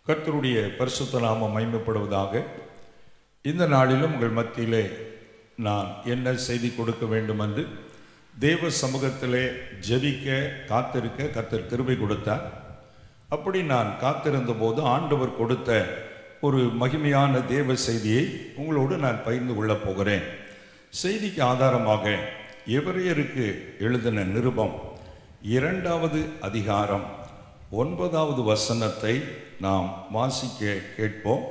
கர்த்தருடைய பரிசுத்த நாமம் மகிமைப்படுவதாக. இந்த நாளிலும் உங்கள் மத்தியிலே நான் என்ன செய்தி கொடுக்க வேண்டும் என்று தேவ சமூகத்திலே ஜெபிக்க காத்திருக்க கர்த்தர் கிருபை கொடுத்தார். அப்படி நான் காத்திருந்த போது ஆண்டவர் கொடுத்த ஒரு மகிமையான தேவ செய்தியை உங்களோடு நான் பகிர்ந்து கொள்ளப் போகிறேன். செய்திக்கு ஆதாரமாக எபிரெயருக்கு எழுதின நிருபம் 2வது அதிகாரம் 9வது வசனத்தை நாம் வாசிக்க கேட்போம்.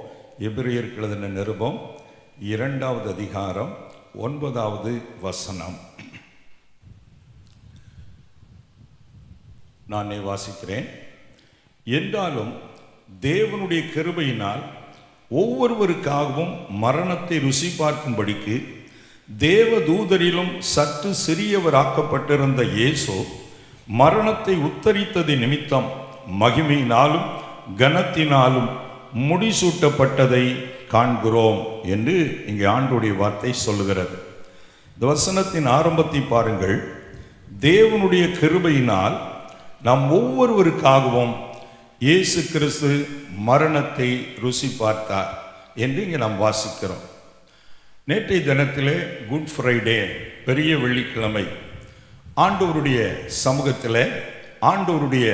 எபிரெயருக்கு எழுதின நிருபம் 2வது அதிகாரம் 9வது வசனம். நானே வாசிக்கிறேன். என்றாலும் தேவனுடைய கிருபையினால் ஒவ்வொருவருக்காகவும் மரணத்தை ருசி பார்க்கும்படிக்கு தேவ தூதரிலும் சற்று சிறியவராக்கப்பட்டிருந்த இயேசு மரணத்தை உத்தரித்தது நிமித்தம் மகிமையினாலும் கனத்தினாலும் முடிசூட்டப்பட்டதை காண்கிறோம் என்று இங்கே ஆண்டவருடைய வார்த்தை சொல்லுகிறது. இந்த வசனத்தின் ஆரம்பத்தை பாருங்கள். தேவனுடைய கிருபையினால் நாம் ஒவ்வொருவருக்காகவும் இயேசு கிறிஸ்து மரணத்தை ருசி பார்த்தார் என்று இங்கே நாம் வாசிக்கிறோம். நேற்றைய தினத்திலே குட் ஃப்ரைடே, பெரிய வெள்ளிக்கிழமை, ஆண்டவருடைய சமூகத்தில் ஆண்டவருடைய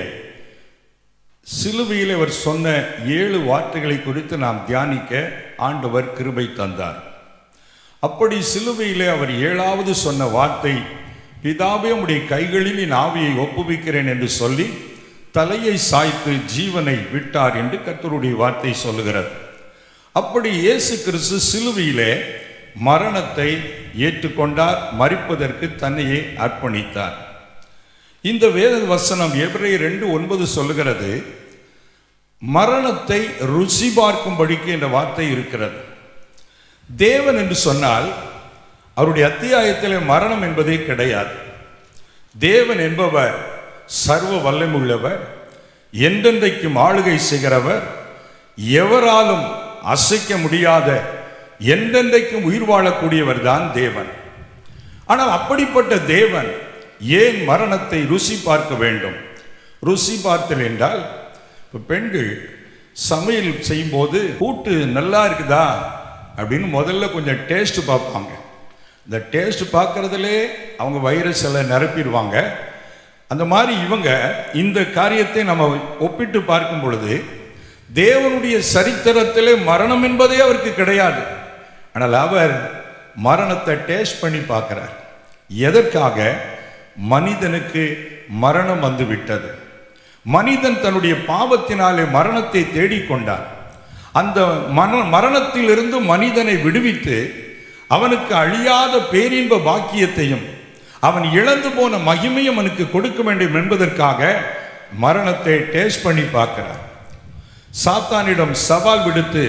சிலுவையில் அவர் சொன்ன 7 வார்த்தைகளை குறித்து நாம் தியானிக்க ஆண்டவர் கிருபை தந்தார். அப்படி சிலுவையிலே அவர் 7வது சொன்ன வார்த்தை, பிதாவே உம்முடைய கைகளில் என் ஆவியை ஒப்புவிக்கிறேன் என்று சொல்லி தலையை சாய்த்து ஜீவனை விட்டார் என்று கர்த்தருடைய வார்த்தை சொல்லுகிறது. அப்படி இயேசு கிறிஸ்து சிலுவையிலே மரணத்தை ஏற்றுக்கொண்டார், மரிப்பதற்கு தன்னையே அர்ப்பணித்தார். இந்த வேத வசனம் எபிரெயர் 2:9 சொல்லுகிறது, மரணத்தை ருசி பார்க்கும்படிக்கு என்ற வார்த்தை இருக்கிறது. தேவன் என்று சொன்னால் அவருடைய அத்தியாயத்திலே மரணம் என்பதே கிடையாது. தேவன் என்பவர் சர்வ வல்லமையுள்ளவர், என்றென்றைக்கும் ஆளுகை செய்கிறவர், எவராலும் அசைக்க முடியாத என்றென்றைக்கும் உயிர் வாழக்கூடியவர் தான் தேவன். ஆனால் அப்படிப்பட்ட தேவன் ஏன் மரணத்தை ருசி பார்க்க வேண்டும்? ருசி பார்த்தல் என்றால், இப்போ பெண்கள் சமையல் செய்யும்போது கூட்டு நல்லா இருக்குதா அப்படின்னு முதல்ல கொஞ்சம் டேஸ்ட் பார்ப்பாங்க. இந்த டேஸ்ட் பார்க்கறதுலே அவங்க வைரஸில் நிரப்பிடுவாங்க. அந்த மாதிரி இவங்க இந்த காரியத்தை நம்ம ஒப்பிட்டு பார்க்கும் பொழுது தேவனுடைய சரித்திரத்திலே மரணம் என்பதே அவருக்கு கிடையாது. ஆனால் அவர் மரணத்தை டேஸ்ட் பண்ணி பார்க்கிறார். எதற்காக? மனிதனுக்கு மரணம் வந்து விட்டது. மனிதன் தன்னுடைய பாவத்தினாலே மரணத்தை தேடிக்கொண்டார். அந்த மரணத்திலிருந்து மனிதனை விடுவித்து அவனுக்கு அழியாத பேரின்ப பாக்கியத்தையும் அவன் இழந்து போன மகிமையும் அவனுக்கு கொடுக்க வேண்டும் என்பதற்காக மரணத்தை டேஸ்ட் பண்ணி பார்க்கிறார். சாத்தானிடம் சவால் விடுத்து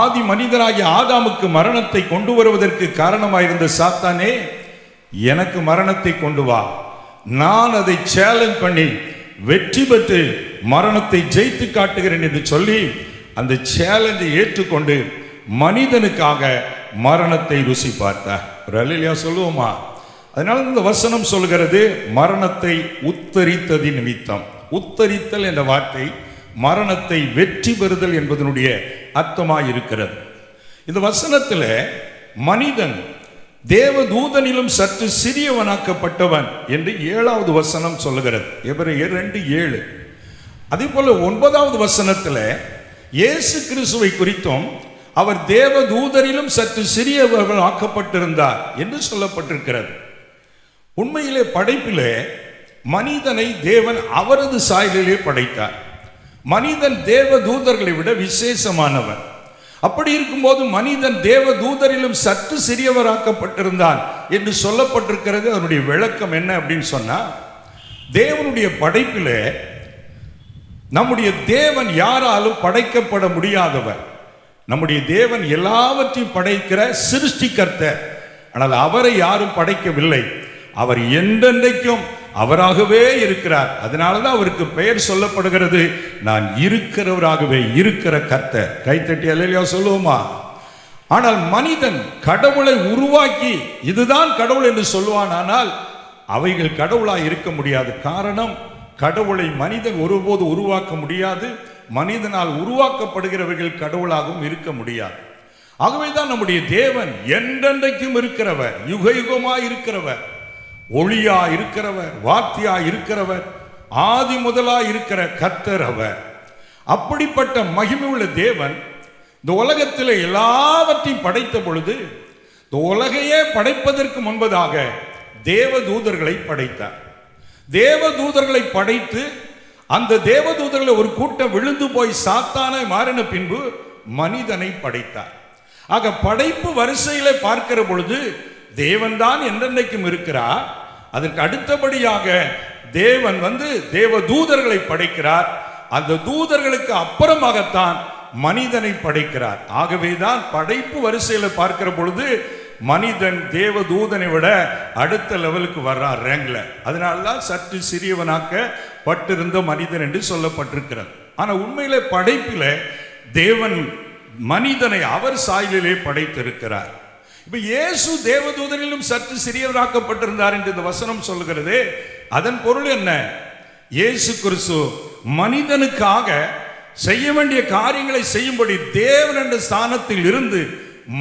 ஆதி மனிதனாகிய ஆதாமுக்கு மரணத்தை கொண்டு வருவதற்கு காரணமாயிருந்த சாத்தானே, எனக்கு மரணத்தை கொண்டு வா, நான் அதை சேலஞ்ச் பண்ணி வெற்றி பெற்று மரணத்தை ஜெயித்து காட்டுகிறேன் என்று சொல்லி அந்த சேலஞ்சை ஏற்றுக்கொண்டு மனிதனுக்காக மரணத்தை ருசி பார்த்தார். ஒரு அல்லேலூயா சொல்லுவோமா? அதனால இந்த வசனம் சொல்கிறது, மரணத்தை உத்தரித்தது நிமித்தம். உத்தரித்தல் என்ற வார்த்தை மரணத்தை வெற்றி பெறுதல் என்பதனுடைய அர்த்தமாய் இருக்கிறது. இந்த வசனத்தில் மனிதன் தேவதூதனிலும் சற்று சிறியவனாக்கப்பட்டவன் என்று 7வது வசனம் சொல்லுகிறது. எபிரெயர் 2:7. அதே போல 9வது வசனத்தில் இயேசு கிறிஸ்துவை குறித்தும் அவர் தேவதூதரிலும் சற்று சிறியவர்கள் ஆக்கப்பட்டிருந்தார் என்று சொல்லப்பட்டிருக்கிறது. உண்மையிலே படைப்பிலே மனிதனை தேவன் அவரது சாயலிலே படைத்தார். மனிதன் தேவதூதர்களை விட விசேஷமானவர். அப்படி இருக்கும்போது மனிதன் தேவதூதரிலும் சற்று சிறியவராக்கப்பட்டிருந்தான் என்று சொல்லப்பட்டிருக்கிறது. அதனுடைய விளக்கம் என்ன அப்படின்னு சொன்னா, தேவனுடைய படைப்பிலே நம்முடைய தேவன் யாராலும் படைக்கப்பட முடியாதவர். நம்முடைய தேவன் எல்லாவற்றையும் படைக்கிற சிருஷ்டிகர்த்தர். ஆனால் அவரை யாரும் படைக்கவில்லை. அவர் என்றென்றைக்கும் அவராகவே இருக்கிறார். அதனாலதான் அவருக்கு பெயர் சொல்லப்படுகிறது, நான் இருக்கிறவராகவே இருக்கிற கர்த்தர். கைத்தட்டி அல்லேலூயா சொல்லுவோமா? ஆனால் மனிதன் கடவுளை உருவாக்கி இதுதான் கடவுள் என்று சொல்லுவானால் அவைகள் கடவுளாய் இருக்க முடியாது. காரணம், கடவுளை மனிதன் ஒருபோது உருவாக்க முடியாது. மனிதனால் உருவாக்கப்படுகிறவர்கள் கடவுளாகவும் இருக்க முடியாது. ஆகவேதான் நம்முடைய தேவன் என்றென்றைக்கும் இருக்கிறவர், யுக யுகமாய் இருக்கிறவர், ஒளியா இருக்கிறவர், வார்த்தையா இருக்கிறவர், ஆதி முதலா இருக்கிற கர்த்தர் அவர். அப்படிப்பட்ட மகிமை உள்ள தேவன் இந்த உலகத்தில் எல்லாவற்றையும் படைத்த பொழுது, இந்த உலகையே படைப்பதற்கு முன்பதாக தேவ தூதர்களை படைத்தார். தேவ தூதர்களை படைத்து அந்த தேவ தூதர்களை ஒரு கூட்டம் விழுந்து போய் சாத்தானை மாறின பின்பு மனிதனை படைத்தார். ஆக படைப்பு வரிசையில பார்க்கிற பொழுது தேவன் தான் என்றென்றைக்கும் இருக்கிறார். அதற்கு அடுத்தபடியாக தேவன் தேவ தூதர்களை படைக்கிறார். அந்த தூதர்களுக்கு அப்புறமாகத்தான் மனிதனை படைக்கிறார். ஆகவேதான் படைப்பு வரிசையில பார்க்கிற பொழுது மனிதன் தேவ தூதனை விட அடுத்த லெவலுக்கு வர்றான் ரேங்க்ல. அதனாலதான் சற்று சிறியவனாக்க பட்டிருந்த மனிதன் என்று சொல்லப்பட்டிருக்கிறது. ஆனா உண்மையிலே படைப்பில தேவன் மனிதனை அவர் சாயலிலே படைத்திருக்கிறார். இப்ப இயேசு தேவதூதனிலும் சற்று சிறியவராக்கப்பட்டிருந்தார் என்று இந்த வசனம் சொல்லுகிறது. அதன் பொருள் என்ன? இயேசு கிறிஸ்து மனிதனுக்காக செய்ய வேண்டிய காரியங்களை செய்யும்படி தேவன் என்ற ஸ்தானத்தில் இருந்து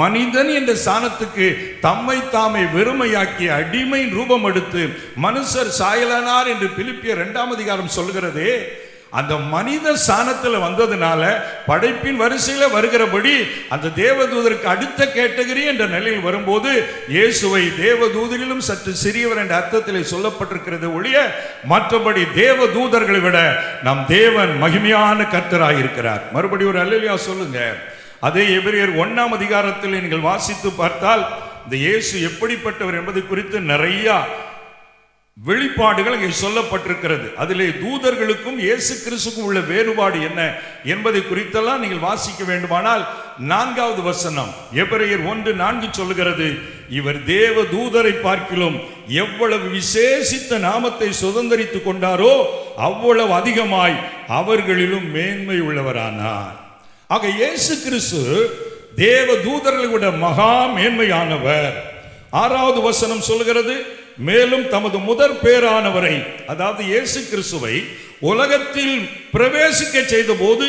மனிதன் என்ற ஸ்தானத்துக்கு தம்மை தாமே வெறுமையாக்கி அடிமையின் ரூபம் எடுத்து மனுஷர் சாயலானார் என்று பிலிப்பியர் 2ஆம் அதிகாரம் சொல்கிறது. அந்த மனித ஸ்தானத்தில் வந்ததுனால படைப்பின் வரிசையில வருகிறபடி அந்த தேவதூதருக்கு அடுத்த கேட்டகரி என்ற நிலையில் வரும்போது இயேசுவை தேவதூதரிலும் சற்று சிறியவர் என்ற அர்த்தத்தில் சொல்லப்பட்டிருக்கிறது ஒழிய மற்றபடி தேவதூதர்களை விட நம் தேவன் மகிமையான கர்த்தராய் இருக்கிறார். மறுபடியும் ஒரு அல்லேலூயா சொல்லுங்க. அதே எபிரேயர் 1ஆம் அதிகாரத்தில் நீங்கள் வாசித்து பார்த்தால் இந்த இயேசு எப்படிப்பட்டவர் என்பது குறித்து நிறைய வெளிப்பாடுகள் இங்கே சொல்லப்பட்டிருக்கிறது. அதிலே தூதர்களுக்கும் இயேசு கிறிஸ்துக்கும் உள்ள வேறுபாடு என்ன என்பதை குறித்தெல்லாம் நீங்கள் வாசிக்க வேண்டுமானால் 4வது வசனம் எபிரேயர் 1:4 சொல்லுகிறது, இவர் தேவ தூதரை பார்க்கிலும் எவ்வளவு விசேஷித்த நாமத்தை சுதந்தரித்துக் கொண்டாரோ அவ்வளவு அதிகமாய் அவர்களிலும் மேன்மை உள்ளவரானார். ஆக இயேசு கிறிஸ்து தேவ தூதர்களை விட மகா மேன்மையானவர். 6வது வசனம் சொல்லுகிறது, மேலும் தமது முதற் பேரானவரை, அதாவது இயேசு கிறிஸ்துவை உலகத்தில் பிரவேசிக்க செய்த போது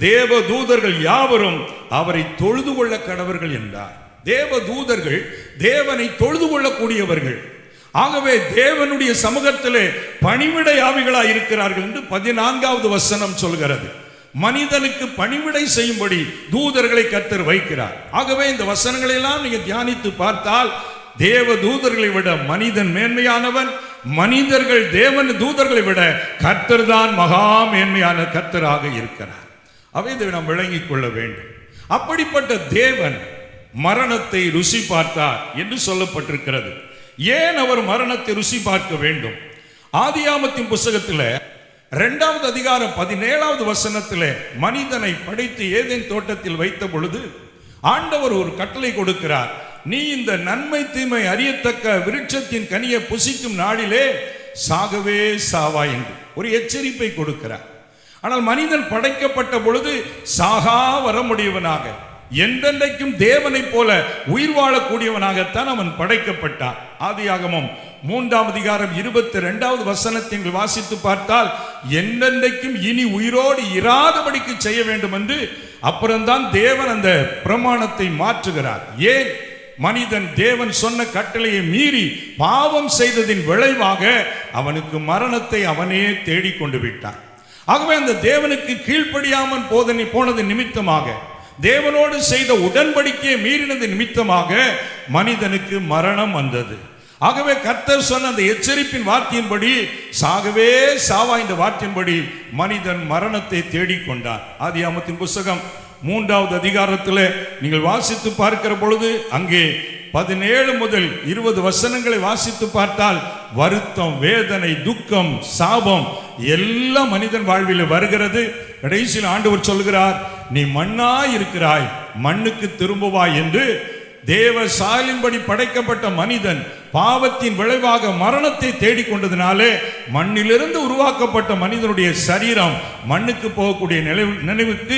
தேவ தூதர்கள் யாவரும் அவரை தொழுது கொள்ள கடவர்கள் என்றார். தேவ தூதர்கள் தேவனை தொழுது கொள்ளக்கூடியவர்கள். ஆகவே தேவனுடைய சமூகத்திலே பணிவிடை ஆவிகளாய் இருக்கிறார்கள் என்று 14வது வசனம் சொல்கிறது. மனிதனுக்கு பணிவிடை செய்யும்படி தூதர்களை கர்த்தர் வைக்கிறார். ஆகவே இந்த வசனங்களை எல்லாம் நீங்க தியானித்து பார்த்தால் தேவ தூதர்களை விட மனிதன் மேன்மையானவன், மனிதர்கள் தேவன் தூதர்களை விட கர்த்தர் தான் மகா மேன்மையான கர்த்தராக இருக்கிறார். அவை இதை நாம் விளங்கிக் கொள்ள வேண்டும். அப்படிப்பட்ட தேவன் மரணத்தை ருசி பார்த்தார் என்று சொல்லப்பட்டிருக்கிறது. ஏன் அவர் மரணத்தை ருசி பார்க்க வேண்டும்? ஆதியாமத்தின் புஸ்தகத்தில் 2வது அதிகாரம் 17வது வசனத்தில் மனிதனை படைத்து ஏதேன் தோட்டத்தில் வைத்த பொழுது ஆண்டவர் ஒரு கட்டளை கொடுக்கிறார். நீ இந்த நன்மை தீமை அறியத்தக்க விருட்சத்தின் கனியை புசிக்கும் நாளிலே சாகவே சாவாய் என்று ஒரு எச்சரிப்பை கொடுக்கிறார். ஆனால் மனிதன் படைக்கப்பட்ட பொழுது சாகா வரமுடியவனாக, என்றென்றைக்கும் தேவனை போல உயிர் வாழக்கூடியவனாகத்தான் அவன் படைக்கப்பட்டான். ஆதியாகமம் 3ஆம் அதிகாரம் 22வது வசனத்தை வாசித்து பார்த்தால் என்றென்றைக்கும் இனி உயிரோடு இராதபடிக்கு செய்ய வேண்டும் என்று அப்புறம்தான் தேவன் அந்த பிரமாணத்தை மாற்றுகிறார். ஏன்? மனிதன் தேவன் சொன்ன கட்டளையை மீறி பாவம் செய்ததின் விளைவாக அவனுக்கு மரணத்தை அவனே தேடிக்கொண்டு விட்டான். ஆகவே அந்த தேவனுக்கு கீழ்ப்படியாமல் போனது நிமித்தமாக, தேவனோடு செய்த உடன்படிக்கையை மீறினது நிமித்தமாக மனிதனுக்கு மரணம் வந்தது. ஆகவே கர்த்தர் சொன்ன அந்த எச்சரிப்பின் வார்த்தையின்படி சாகவே சாவா இந்த வார்த்தையின்படி மனிதன் மரணத்தை தேடிக்கொண்டான். ஆதியாகமத்தின் புஸ்தகம் 3வது அதிகாரத்தில் நீங்கள் வாசித்து பார்க்கிற பொழுது அங்கே 17 முதல் 20 வசனங்களை வாசித்து பார்த்தால் வருத்தம், வேதனை, துக்கம், சாபம் எல்லாம் மனிதன் வாழ்வில் வருகிறது. கடைசியில் ஆண்டவர் சொல்கிறார், நீ மண்ணாய் இருக்கிறாய், மண்ணுக்கு திரும்புவாய் என்று. தேவ சாயலின்படி படைக்கப்பட்ட மனிதன் பாவத்தின் விளைவாக மரணத்தை தேடிக்கொண்டதினாலே மண்ணிலிருந்து உருவாக்கப்பட்ட மனிதனுடைய சரீரம் மண்ணுக்கு போகக்கூடிய நினைவுக்கு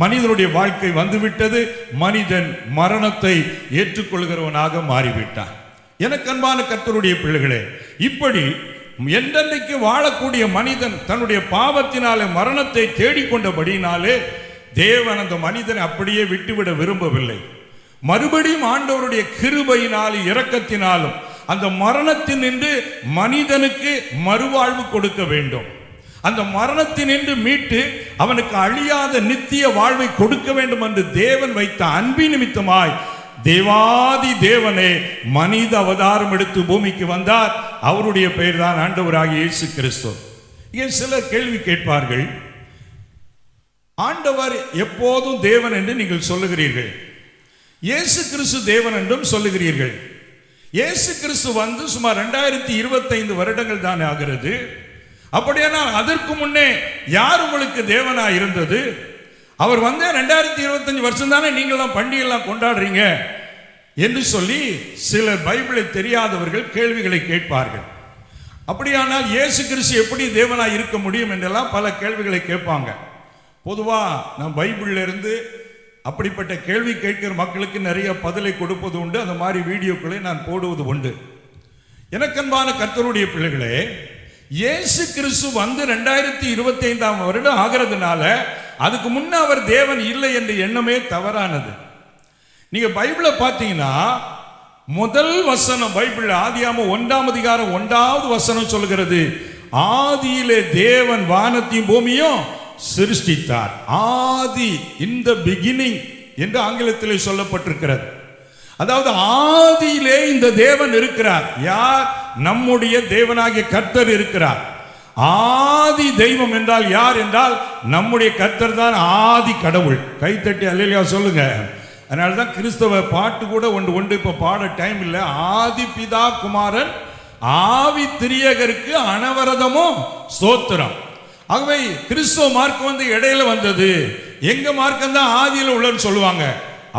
மனிதனுடைய வாழ்க்கை வந்துவிட்டது. மனிதன் மரணத்தை ஏற்றுக்கொள்கிறவனாக மாறிவிட்டான். எனக்கு அன்பான கர்த்தருடைய பிள்ளைகளே, இப்படி என்றென்றைக்கு வாழக்கூடிய மனிதன் தன்னுடைய பாவத்தினாலே மரணத்தை தேடிக்கொண்டபடினாலே தேவன் அந்த மனிதனை அப்படியே விட்டுவிட விரும்பவில்லை. மறுபடியும் ஆண்டவருடைய கிருபையினாலும் இரக்கத்தினாலும் அந்த மரணத்தினின்று மனிதனுக்கு மறுவாழ்வு கொடுக்க வேண்டும். அந்த மரணத்தினின்று மீட்டு அவனுக்கு அழியாத நித்திய வாழ்வை கொடுக்க வேண்டும் என்று தேவன் வைத்த அன்பின் நிமித்தமாய் தேவாதி தேவனே மனித அவதாரம் எடுத்து பூமிக்கு வந்தார். அவருடைய பெயர் தான் ஆண்டவராகிய இயேசு கிறிஸ்து. இங்கே சிலர் கேள்வி கேட்பார்கள், ஆண்டவர் எப்போதும் தேவன் என்று நீங்கள் சொல்லுகிறீர்கள், இயேசு கிறிஸ்து தேவன் என்றும் சொல்லுகிறீர்கள். இயேசு கிறிஸ்து வந்து சுமார் 2025 வருடங்கள் தானே ஆகிறது. அப்படியானால் அதற்கு முன்னே யார் உங்களுக்கு தேவனா இருந்தது? அவர் வந்து 2025 வருஷம் தானே நீங்களாம் பண்டிகைலாம் கொண்டாடுறீங்க என்று சொல்லி சிலர் பைபிளை தெரியாதவர்கள் கேள்விகளை கேட்பார்கள். அப்படியானால் இயேசு கிறிஸ்து எப்படி தேவனா இருக்க முடியும் என்றெல்லாம் பல கேள்விகளை கேட்பாங்க. பொதுவாக நான் பைபிள்ல இருந்து அப்படிப்பட்ட கேள்வி கேட்கிற மக்களுக்கு நிறைய பதிலை கொடுப்பது உண்டு. அந்த மாதிரி வீடியோக்களை நான் போடுவது உண்டு. எனக்கன்பான கர்த்தருடைய பிள்ளைகளே, இயேசு கிறிஸ்து வந்து 2025 வருடம் ஆகிறதுனால அதுக்கு முன்ன அவர் தேவன் இல்லை என்ற எண்ணமே தவறானது. நீங்க பைபிளை பார்த்தீங்கன்னா முதல் வசனம் பைபிள் ஆதியாகமம் 1ஆம் அதிகாரம் 1வது வசனம் சொல்கிறது, ஆதியிலே தேவன் வானத்தையும் பூமியும் சிருஷ்டித்தார். ஆதி, இன் தி பிகினிங் என்று ஆங்கிலத்தில் சொல்லப்பட்டிருக்கிறது. அதாவது ஆதியிலே இந்த தேவன் இருக்கிறார். யார்? நம்முடைய தேவனாகிய கர்த்தர் இருக்கிறார். ஆதி தெய்வம் என்றால் யார் என்றால் நம்முடைய கர்த்தர் தான் ஆதி கடவுள். கைத்தட்டி அல்லேலூயா சொல்லுங்க. அதனால தான் கிறிஸ்தவ பாட்டு கூட ஒன்று இப்ப பாட டைம் இல்லை. ஆதி பிதா குமாரன் ஆவி திரியகருக்கு அனவரதமோ ஸ்தோத்திரம். ஆகவே கிறிஸ்துவ மார்க்கம் வந்து இடையில வந்தது. எங்க மார்க்கம் தான் ஆதியில உள்ளன்னு சொல்லுவாங்க.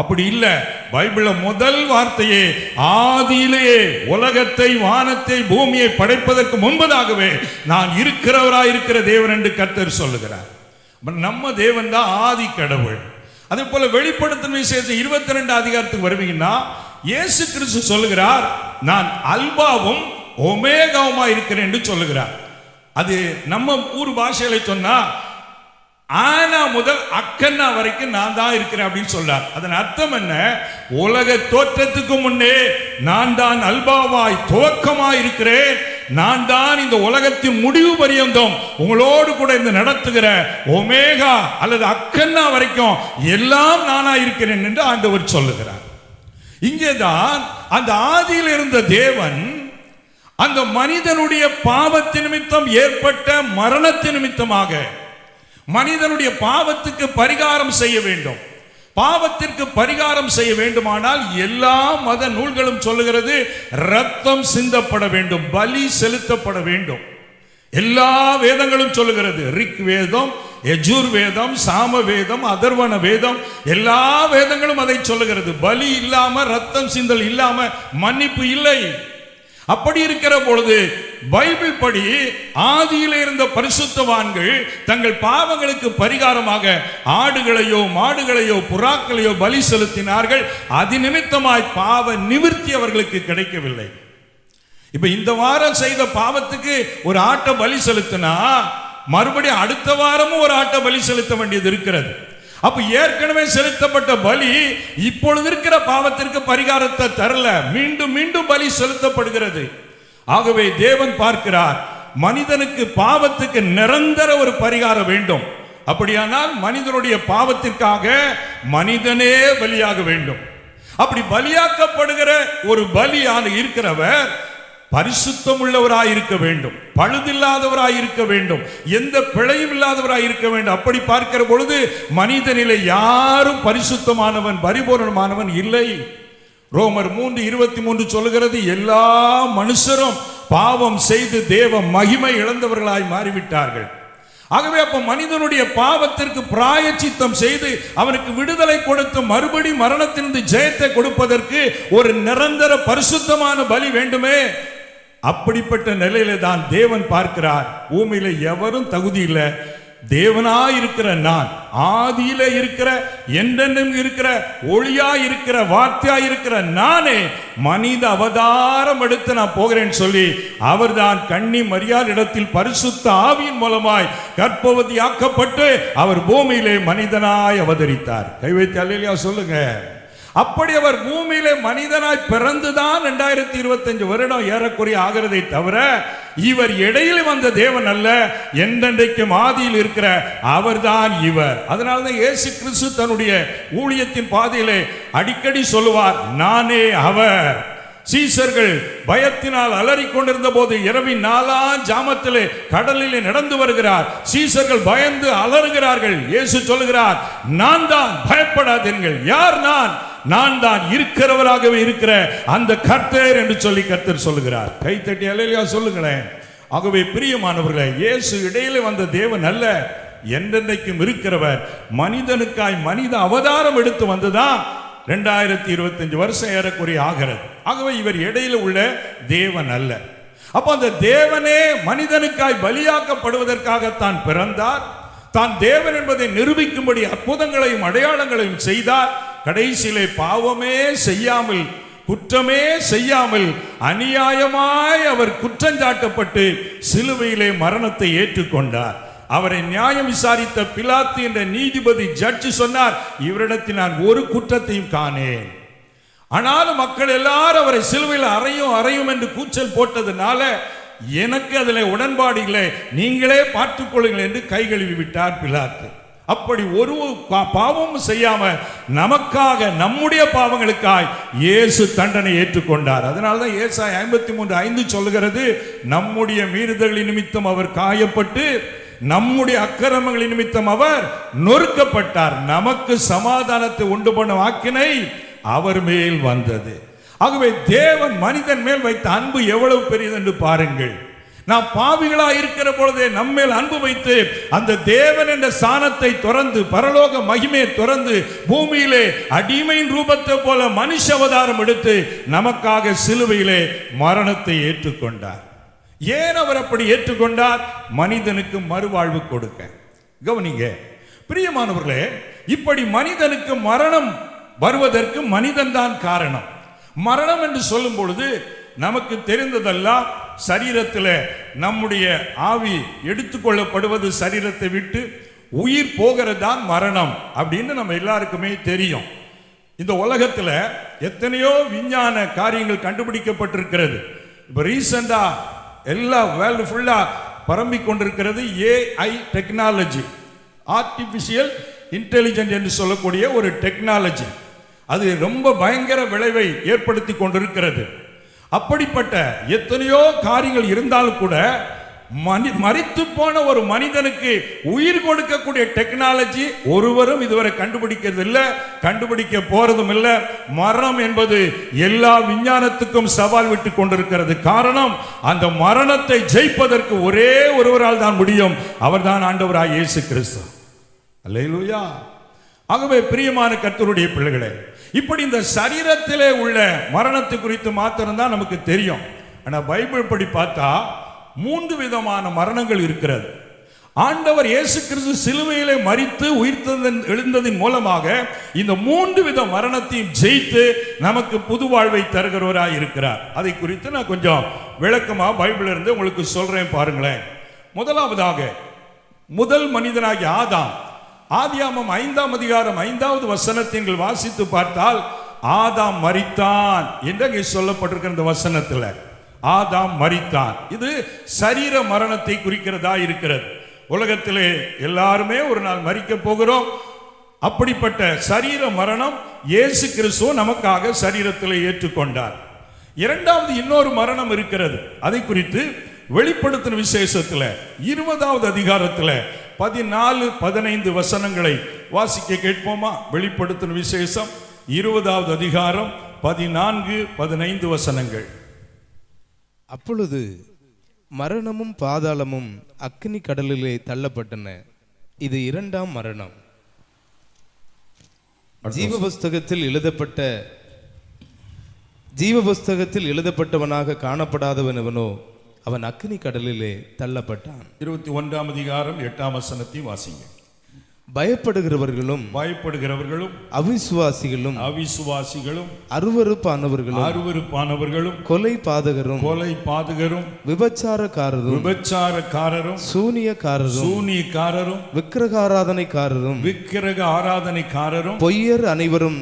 அப்படி இல்லை. பைபிள்ல முதல் வார்த்தையே ஆதியிலேயே உலகத்தை வானத்தை பூமியை படைப்பதற்கு முன்பதாகவே நான் இருக்கிறவராய் இருக்கிற தேவன் என்று கர்த்தர் சொல்லுகிறார். நம்ம தேவன் தான் ஆதி கடவுள். அதே போல வெளிப்படுத்தின விசேஷம் 22 அதிகாரத்துக்கு வருவீங்கன்னா இயேசு கிறிஸ்து சொல்லுகிறார், நான் அல்பாவும் ஒமேகாவுமா இருக்கிறேன் என்று சொல்லுகிறார். அது நம்ம ஊர் பாஷையில சொன்னா ஆனா முதல் அக்கன்னா வரைக்கும் நான் தான் இருக்கிறேன் அப்படின்னு சொல்றார். அதன் அர்த்தம் என்ன? உலக தோற்றத்துக்கு முன்னே நான் தான் அல்பாவாய் துவக்கமாய் இருக்கிறேன். நான் தான் இந்த உலகத்தின் முடிவு பரியந்தம் உங்களோடு கூட இந்த நடத்துகிற ஒமேகா அல்லது அக்கன்னா வரைக்கும் எல்லாம் நானா இருக்கிறேன் என்று ஆண்டவர் சொல்லுகிறார். இங்கேதான் அந்த ஆதியில் இருந்த தேவன் அந்த மனிதனுடைய பாவத்தின் நிமித்தம் ஏற்பட்ட மரணத்தின் நிமித்தமாக மனிதனுடைய பாவத்துக்கு பரிகாரம் செய்ய வேண்டும். பாவத்திற்கு பரிகாரம் செய்ய வேண்டுமானால் எல்லா மத நூல்களும் சொல்லுகிறது, ரத்தம் சிந்தப்பட வேண்டும், பலி செலுத்தப்பட வேண்டும். எல்லா வேதங்களும் சொல்லுகிறது. ரிக் வேதம், யஜூர் வேதம், சாம வேதம், அதர்வண வேதம், எல்லா வேதங்களும் அதை சொல்லுகிறது. பலி இல்லாம, ரத்தம் சிந்தல் இல்லாம மன்னிப்பு இல்லை. அப்படி இருக்கிற பொழுது பைபிள் படி ஆதியிலே இருந்த பரிசுத்தவான்கள் தங்கள் பாவங்களுக்கு பரிகாரமாக ஆடுகளையோ மாடுகளையோ புறாக்களையோ பலி செலுத்தினார்கள். அது நிமித்தமாய் பாவ நிவிர்த்தி அவர்களுக்கு கிடைக்கவில்லை. இப்ப இந்த வாரம் செய்த பாவத்துக்கு ஒரு ஆட்டை பலி செலுத்தினா மறுபடியும் அடுத்த வாரமும் ஒரு ஆட்டை பலி செலுத்த வேண்டியது இருக்கிறது. அப்ப ஏற்கனவே செலுத்தப்பட்ட பலி இப்பொழுது இருக்கிற பாவத்திற்கு பரிகாரத்தை தரல, மீண்டும் மீண்டும் பலி செலுத்தப்படுகிறது. ஆகவே தேவன் பார்க்கிறார், மனிதனுக்கு பாவத்துக்கு நிரந்தர ஒரு பரிகாரம் வேண்டும். அப்படியானால் மனிதனுடைய பாவத்திற்காக மனிதனே பலியாக வேண்டும். அப்படி பலியாக்கப்படுகிற ஒரு பலியான இருக்கிறவர் பரிசுத்தம் உள்ளவராய் இருக்க வேண்டும், பழுதில்லாதவராய் இருக்க வேண்டும், எந்த பிழையும் இல்லாதவராய் இருக்க வேண்டும். அப்படி பார்க்கிற பொழுது மனிதனிலே யாரும் பரிசுத்தமானவன் பரிபூரணமானவன் இல்லை. ரோமர் 3:23 சொல்லுகிறது, எல்லா மனுஷரும் பாவம் செய்து தேவ மகிமை இழந்தவர்களாய் மாறிவிட்டார்கள். ஆகவே அப்ப மனிதனுடைய பாவத்திற்கு பிராயச்சித்தம் செய்து அவனுக்கு விடுதலை கொடுத்து மறுபடி மரணத்திலிருந்து ஜெயத்தை கொடுப்பதற்கு ஒரு நிரந்தர பரிசுத்தமான பலி வேண்டுமே. அப்படிப்பட்ட நிலையில தான் தேவன் பார்க்கிறார், பூமியில எவரும் தகுதி இல்லை, தேவனாய் இருக்கிற நான், ஆதியில இருக்கிற, என்றென்றும் இருக்கிற, ஒளியாய் இருக்கிற, வார்த்தையாய் இருக்கிற நானே மனித அவதாரம் எடுத்து நான் போகிறேன்னு சொல்லி அவர்தான் கன்னி மரியாள் இடத்தில் பரிசுத்த ஆவியின் மூலமாய் கர்ப்பவதி ஆக்கப்பட்டு அவர் பூமியிலே மனிதனாய் அவதரித்தார். கை வைத்து அல்லேலூயா சொல்லுங்க. அப்படி அவர் பூமியிலே மனிதனாய் பிறந்துதான் 2025 வருடம் ஏறக்குறைய ஆகிறதை தவிர இவர் இடையில் வந்த தேவன் அல்ல, என்றென்றைக்கும் ஆதியில் இருக்கிற அவர்தான் இவர். அதனால்தான் இயேசு கிறிஸ்து தன்னுடைய ஊழியத்தின் பாதையிலே அடிக்கடி சொல்லுவார், நானே அவர். சீசர்கள் பயத்தினால் அலறிக் கொண்டிருந்த போது இரவின் 4ஆம் ஜாமத்திலே கடலிலே நடந்து வருகிறார். சீசர்கள் பயந்து அலறுகிறார்கள். இயேசு சொல்லுகிறார், நான் தான், பயப்படாதீர்கள். யார் நான்? நான் தான் இருக்கிறவராகவே இருக்கிற அந்த கர்த்தர் என்று சொல்லி கர்த்தர் சொல்லுகிறார். கைத்தட்டி அல்லேலூயா சொல்லுங்களேன். ஆகவே பிரியமானவர்களே, இயேசு இடையிலே வந்த தேவன் அல்ல, என்றென்றைக்கும் இருக்கிறவர். மனிதனுக்காய் மனித அவதாரம் எடுத்து வந்ததான் 2025 வருஷம் ஏறக்குறைய ஆகிறது. ஆகவே இவர் இடையில உள்ள தேவன் அல்ல. அப்ப அந்த தேவனே மனிதனுக்காய் பலியாக்கப்படுவதற்காகத்தான் பிறந்தார். தான் தேவன் என்பதை நிரூபிக்கும்படி அற்புதங்களையும் அடையாளங்களையும் செய்தார். கடைசியிலே பாவமே செய்யாமல், குற்றமே செய்யாமல் அநியாயமாய் அவர் குற்றஞ்சாட்டப்பட்டு சிலுவையிலே மரணத்தை ஏற்றுக்கொண்டார். அவரை நியாயம் விசாரித்த பிலாத்து என்ற நீதிபதி ஜட்ஜ் சொன்னார், இவரிடத்தில் நான் ஒரு குற்றத்தையும் காணேன். ஆனாலும் மக்கள் எல்லாரும் அவரை சிலுவையில் அறையும் என்று கூச்சல் போட்டதுனால எனக்கு அதில் உடன்பாடு இல்லை, நீங்களே பார்த்துக் கொள்ளுங்கள் என்று கை கழுவி விட்டார் பிலாத்து. அப்படி ஒரு பாவமும் செய்யாம நமக்காக, நம்முடைய பாவங்களுக்காய் இயேசு தண்டனை ஏற்றுக்கொண்டார். அதனால்தான் ஏசாயா 53:5 சொல்லுகிறது, நம்முடைய மீறுதல்களின் நிமித்தம் அவர் காயப்பட்டு நம்முடைய அக்கிரமங்களின் நிமித்தம் அவர் நொறுக்கப்பட்டார், நமக்கு சமாதானத்தை உண்டு பண்ண ஆக்கினை அவர் மேல் வந்தது. ஆகவே தேவன் மனிதன் மேல் வைத்த அன்பு எவ்வளவு பெரியது என்று பாருங்கள். நாம் பாவிகளா இருக்கிற பொழுதே நம்மேல் அன்பு வைத்து அந்த தேவன் என்ற சாணத்தை துறந்து, பரலோக மகிமையை துறந்து, பூமியிலே அடிமையின் ரூபத்தை போல மனுஷ அவதாரம் எடுத்து நமக்காக சிலுவையிலே மரணத்தை ஏற்றுக்கொண்டார். ஏன் அவர் அப்படி ஏற்றுக்கொண்டார்? மனிதனுக்கு மறுவாழ்வு கொடுக்க. கவனிங்க பிரியமானவர்களே, இப்படி மனிதனுக்கு மரணம் வருவதற்கு மனிதன் தான் காரணம். மரணம் என்று சொல்லும் பொழுது நமக்கு தெரிந்ததெல்லாம், சரீரத்தில் நம்முடைய ஆவி எடுத்துக்கொள்ளப்படுவது, சரீரத்தை விட்டு உயிர் போகிறது தான் மரணம் அப்படின்னு நம்ம எல்லாருக்குமே தெரியும். இந்த உலகத்தில் எத்தனையோ விஞ்ஞான காரியங்கள் கண்டுபிடிக்கப்பட்டிருக்கிறது. இப்போ ரீசெண்டா எல்லா வேர்ல்டு ஃபுல்லா பரம்பிக் கொண்டிருக்கிறது ஏஐ டெக்னாலஜி, ஆர்டிபிஷியல் இன்டெலிஜென்ஸ் என்று சொல்லக்கூடிய ஒரு டெக்னாலஜி. அது ரொம்ப பயங்கர விளைவை ஏற்படுத்தி கொண்டிருக்கிறது. அப்படிப்பட்ட எத்தனையோ காரியங்கள் இருந்தாலும் கூட மரித்து போன ஒரு மனிதனுக்கு உயிர் கொடுக்கக்கூடிய டெக்னாலஜி ஒருவரும் இதுவரை கண்டுபிடிக்கிறது இல்லை, கண்டுபிடிக்க போறதும் இல்லை. மரணம் என்பது எல்லா விஞ்ஞானத்துக்கும் சவால் விட்டு கொண்டிருக்கிறது. காரணம், அந்த மரணத்தை ஜெயிப்பதற்கு ஒரே ஒருவரால் தான் முடியும், அவர்தான் ஆண்டவராய் இயேசு கிறிஸ்து. அல்லேலூயா. ஆகவே பிரியமான கர்த்தருடைய பிள்ளைகளே, இப்படி இந்த சரீரத்திலே உள்ள மரணத்தை குறித்து மாத்திரம்தான் நமக்கு தெரியும். ஆனா பைபிள் படி பார்த்தா 3 விதமான மரணங்கள் இருக்கிறது. ஆண்டவர் இயேசு கிறிஸ்து சிலுவையிலே மரித்து எழுந்ததின் மூலமாக இந்த 3 வித மரணத்தையும் ஜெயித்து நமக்கு புது வாழ்வை தருகிறவராய் இருக்கிறார். அதை குறித்து நான் கொஞ்சம் விளக்கமா பைபிள் இருந்து உங்களுக்கு சொல்றேன் பாருங்களேன். முதலாவதாக முதல் மனிதனாகிய ஆதாம், ஆதியாகமம் 5ஆம் அதிகாரம் 5வது வசனத்தை வாசித்து பார்த்தால் ஆதாம் மரித்தான் என்று சொல்லப்பட்டிருக்கிற இந்த வசனத்தில் ஆதாம் மரித்தான். இது சரீர மரணத்தை குறிக்கிறதா இருக்கிறது. உலகத்திலே எல்லாருமே ஒரு நாள் மரிக்க போகிறோம். அப்படிப்பட்ட சரீர மரணம் இயேசு கிறிஸ்து நமக்காக சரீரத்தில் ஏற்றுக்கொண்டார். இரண்டாவது இன்னொரு மரணம் இருக்கிறது. அதை குறித்து வெளிப்படுத்தின விசேஷத்தில் 20வது அதிகாரத்தில் 14-15 வசனங்களை வாசிக்க கேட்போமா? வெளிப்படுத்தின விசேஷம் 20வது அதிகாரம் 14-15 வசனங்கள். அப்பொழுது மரணமும் பாதாளமும் அக்கினி கடலிலே தள்ளப்பட்டன. இது 2ஆம் மரணம். ஜீவ புஸ்தகத்தில் எழுதப்பட்டவனாக காணப்படாதவனவனோ அவன் அக்கினி கடலிலே தள்ளப்பட்டான். 21ஆம் அதிகாரம் 8ஆம் வசனத்தை வாசிங்க. பயப்படுகிறவர்களும் அவிசுவாசிகளும் அருவருப்பானவர்களும் கொலை பாதகரும் விபச்சாரக்காரரும் சூனியக்காரரும் விக்கிரக ஆராதனைக்காரரும் பொய்யர் அனைவரும்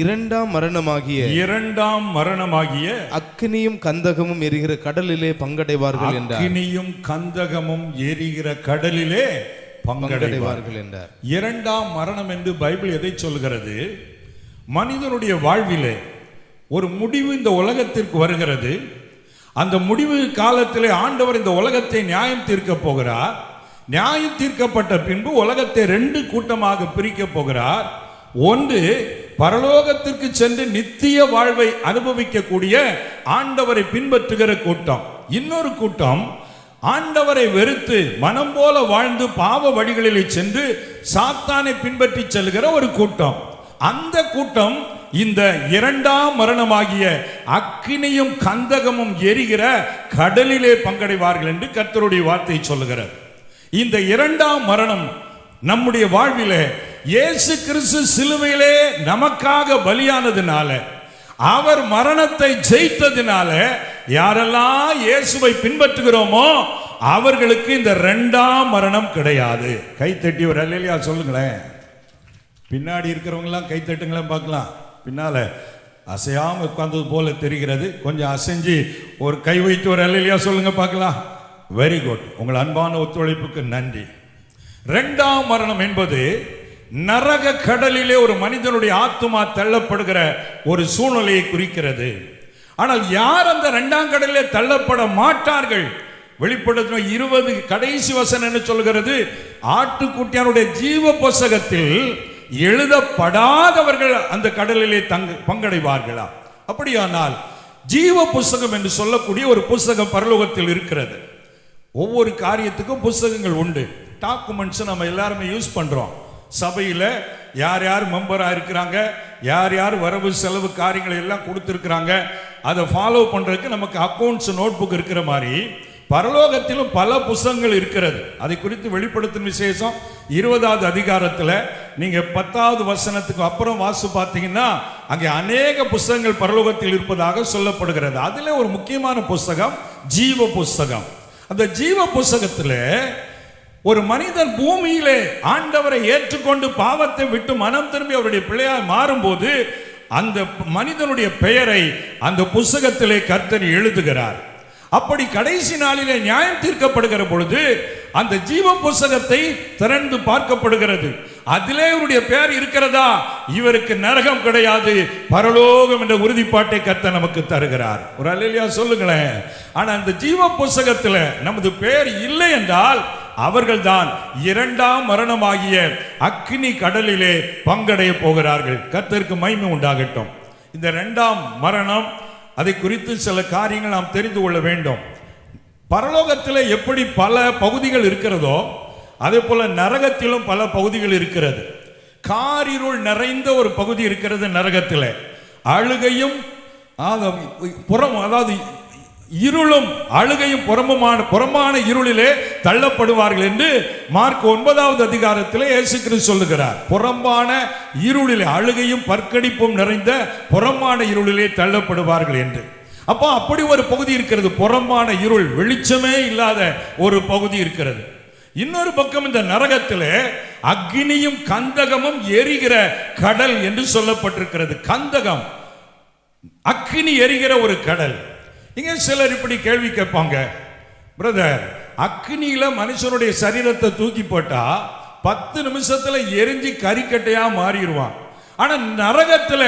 இரண்டாம் மரணமாகிய அக்கினியும் கந்தகமும் எரிகிற கடலிலே பங்கடைவார்கள் என்றார். இரண்டாம் மரணம் என்று பைபிள் எதை சொல்கிறது? மனிதனுடைய வாழ்விலே ஒரு முடிவு இந்த உலகத்திற்கு வருகிறது. அந்த முடிவு காலத்திலே ஆண்டவர் இந்த உலகத்தை நியாயம் தீர்க்க போகிறார். நியாயம் தீர்க்கப்பட்ட பின்பு உலகத்தை 2 கூட்டமாக பிரிக்க போகிறார். ஒன்று பரலோகத்திற்கு சென்று நித்திய வாழ்வை அனுபவிக்கக்கூடிய ஆண்டவரை பின்பற்றுகிற கூட்டம். இன்னொரு கூட்டம் ஆண்டவரை வெறுத்து மனம் போல வாழ்ந்து பாவ வழிகளிலே சென்று சாத்தானை பின்பற்றி செல்கிற ஒரு கூட்டம். அந்த கூட்டம் இந்த இரண்டாம் மரணமாகிய அக்கினியும் கந்தகமும் எரிகிற கடலிலே பங்கடைவார்கள் என்று கர்த்தருடைய வார்த்தை சொல்லுகிறது. இந்த இரண்டாம் மரணம் நம்முடைய வாழ்விலே இயேசு கிறிஸ்து சிலுவையிலே நமக்காக பலியானதுனால, அவர் மரணத்தை ஜெயித்ததினால யாரெல்லாம் இயேசுவை பின்பற்றுகிறோமோ அவர்களுக்கு இந்த இரண்டாம் மரணம் கிடையாது. கைத்தட்டி ஒரு அல்லேலூயா சொல்லுங்களேன். பின்னாடி இருக்கிறவங்க எல்லாம் கைத்தட்டுங்களேன் பார்க்கலாம். பின்னால அசையாம உட்கார்ந்தது போல தெரிகிறது. கொஞ்சம் அசைஞ்சு ஒரு கை வைத்து ஒரு அல்லேலூயா சொல்லுங்க பார்க்கலாம். Very good. உங்கள் அன்பான ஒத்துழைப்புக்கு நன்றி. இரண்டாம் மரணம் என்பது நரக கடலிலே ஒரு மனிதனுடைய ஆத்துமா தள்ளப்படுகிற ஒரு சூழ்நிலையை குறிக்கிறது. ஆனால் யார் அந்த இரண்டாம் கடலிலே தள்ளப்பட மாட்டார்கள்? வெளிப்படுத்தின 20 கடைசி வசனம் என்ன சொல்கிறது? ஆட்டுக்குட்டியானுடைய ஜீவ புத்தகத்தில் எழுதப்படாதவர்கள் அந்த கடலிலே பங்கடைவார்களா? அப்படியானால் ஜீவ புத்தகம் என்று சொல்லக்கூடிய ஒரு புத்தகம் பரலோகத்தில் இருக்கிறது. ஒவ்வொரு காரியத்துக்கும் புத்தகங்கள் உண்டு. டாக்குமெண்ட்ஸ் நம்ம எல்லாருமே யூஸ் பண்றோம். சபையில யார் யார் மெம்பரா இருக்கிறாங்க, யார் யார் வரவு செலவு காரியங்களை எல்லாம் கொடுத்திருக்கிறாங்க, அதை ஃபாலோ பண்றதுக்கு நமக்கு அக்கவுண்ட்ஸ் நோட் புக் இருக்கிற மாதிரி பரலோகத்திலும் பல புத்தகங்கள் இருக்கிறது. அதை குறித்து வெளிப்படுத்தும் விசேஷம் 20வது அதிகாரத்தில் நீங்க 10வது வசனத்துக்கு அப்புறம் வாசி பார்த்தீங்கன்னா அங்கே அநேக புத்தகங்கள் பரலோகத்தில் இருப்பதாக சொல்லப்படுகிறது. அதுல ஒரு முக்கியமான புத்தகம் ஜீவ புத்தகம். அந்த ஜீவ புத்தகத்தில் ஒரு மனிதன் பூமியிலே ஆண்டவரை ஏற்றுக்கொண்டு பாவத்தை விட்டு மனம் திரும்பி அவருடைய பிள்ளையாய் மாறும்போது அந்த மனிதனுடைய பெயரை அந்த புத்தகத்திலே கர்த்தர் எழுதுகிறார். அப்படி கடைசி நாளிலே நியாயம் தீர்க்கப்படுகிற பொழுது அந்த ஜீவ புத்தகத்தை திறந்து பார்க்கப்படுகிறது. அதிலே இவருடைய பெயர் இருக்கிறதா? இவருக்கு நரகம் கிடையாது, பரலோகம் என்ற உறுதிப்பாட்டை கர்த்தர் நமக்கு தருகிறார். ஒரு அல்லேலூயா சொல்லுங்களேன். ஆனா அந்த ஜீவ புத்தகத்தில் நமது பெயர் இல்லை என்றால் அவர்கள் தான் இரண்டாம் மரணமாகிய அக்கினி கடலிலே பங்கடைய போகிறார்கள். கர்த்தருக்கு மகிமை உண்டாகட்டும். இந்த இரண்டாம் மரணம், அதை குறித்து சில காரியங்கள் நாம் தெரிந்து கொள்ள வேண்டும். பரலோகத்தில் எப்படி பல பகுதிகள் இருக்கிறதோ அதே போல நரகத்திலும் பல பகுதிகள் இருக்கிறது. காரிருள் நிறைந்த ஒரு பகுதி இருக்கிறது நரகத்தில். அழுகையும் அதாவது இருளும் அழுகையும் புறமான இருளிலே தள்ளப்படுவார்கள் என்று மார்க் 9வது அதிகாரத்தில் இயேசு கிறிஸ்து சொல்லுகிறார். புறம்பான இருளிலே அழுகையும் பற்கடிப்பும் நிறைந்த புறமான இருளிலே தள்ளப்படுவார்கள் என்று. அப்போ அப்படி ஒரு பகுதி இருக்கிறது. புறம்பான இருள், வெளிச்சமே இல்லாத ஒரு பகுதி இருக்கிறது. இன்னொரு பக்கம் இந்த நரகத்திலே அக்னியும் கந்தகமும் எரிகிற கடல் என்று சொல்லப்பட்டிருக்கிறது. கந்தகம், அக்னி எரிகிற ஒரு கடல். இங்க சிலர் இப்படி கேள்வி கேட்பாங்க, பிரதர், அக்னியில மனுஷனுடைய சரீரத்தை தூக்கி போட்டா 10 நிமிஷத்துல எரிஞ்சு கறிக்கட்டையா மாறிடுவான். ஆனா நரகத்துல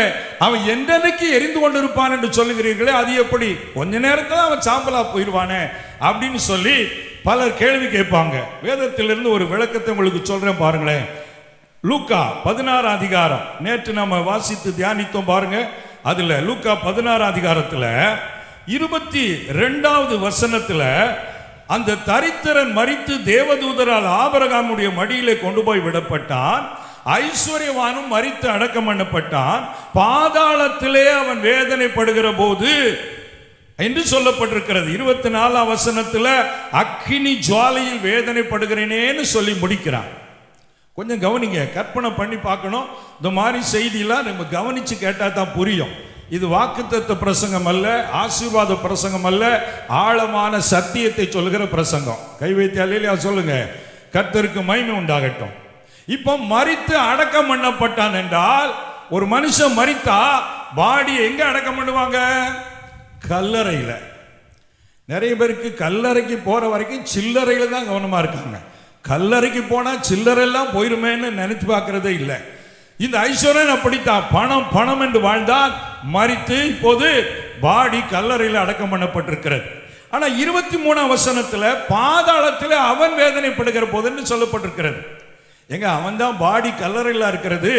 அவன் என்னன்னைக்கு எரிந்து கொண்டிருப்பான் என்று சொல்லுகிறீர்களே, அது எப்படி? கொஞ்ச நேரத்துல அவன் சாம்பலா போயிடுவானே அப்படின்னு சொல்லி பலர் கேள்வி கேட்பாங்க. வேதத்திலிருந்து ஒரு விளக்கத்தை உங்களுக்கு சொல்றேன் பாருங்களேன். லூக்கா 16 அதிகாரம் நேற்று நம்ம வாசித்து தியானித்தோம் பாருங்க. அதுல லூக்கா 16 அதிகாரத்துல 22வது வசனத்துல அந்த தரித்திரன் மரித்து தேவதூதரால் ஆபிரகாமுடைய மடியிலே கொண்டு போய் விடப்பட்டான். ஐஸ்வர்யவானும் மரித்து அடக்கம் பண்ணப்பட்டான். பாதாளத்திலே அவன் வேதனைப்படுகிற போது என்று சொல்லப்பட்டிருக்கிறது. 24ஆம் வசனத்துல அக்கினி ஜுவாலையில் வேதனைப்படுகிறேனேன்னு சொல்லி முடிக்கிறான். கொஞ்சம் கவனிங்க, கற்பனை பண்ணி பார்க்கணும். இந்த மாதிரி செய்தியெல்லாம் நம்ம கவனிச்சு கேட்டா தான் புரியும். இது வாக்குத்தத்த பிரசங்கம் அல்ல, ஆசீர்வாத பிரசங்கம் அல்ல, ஆழமான சத்தியத்தை சொல்லுகிற பிரசங்கம். கை வைத்து அல்லேலூயா சொல்லுங்க. கர்த்தருக்கு மகிமை உண்டாகட்டும். இப்போ மரித்து அடக்கம் பண்ணப்பட்டான் என்றால், ஒரு மனுஷன் மரித்தா பாடியை எங்க அடக்கம் பண்ணுவாங்க? கல்லறையில. நிறைய பேருக்கு கல்லறைக்கு போற வரைக்கும் சில்லறையில தான் கவனமா இருக்காங்க. கல்லறைக்கு போனா சில்லறையெல்லாம் போயிருமேன்னு நினைச்சு பார்க்கறதே இல்லை. இந்த ஐஸ்வர்யன் அப்படித்தான். பணம் பணம் என்று வாழ்ந்தான், மரித்து இப்போது பாடி கல்லறையில் அடக்கம் பண்ணப்பட்டிருக்கிறது. ஆனா 23ஆம் வசனத்துல பாதாளத்தில் அவன் வேதனைப்படுகிற போதுன்னு சொல்லப்பட்டிருக்கிறது. எங்க அவன் தான் பாடி கல்லறையில் இருக்கிறது.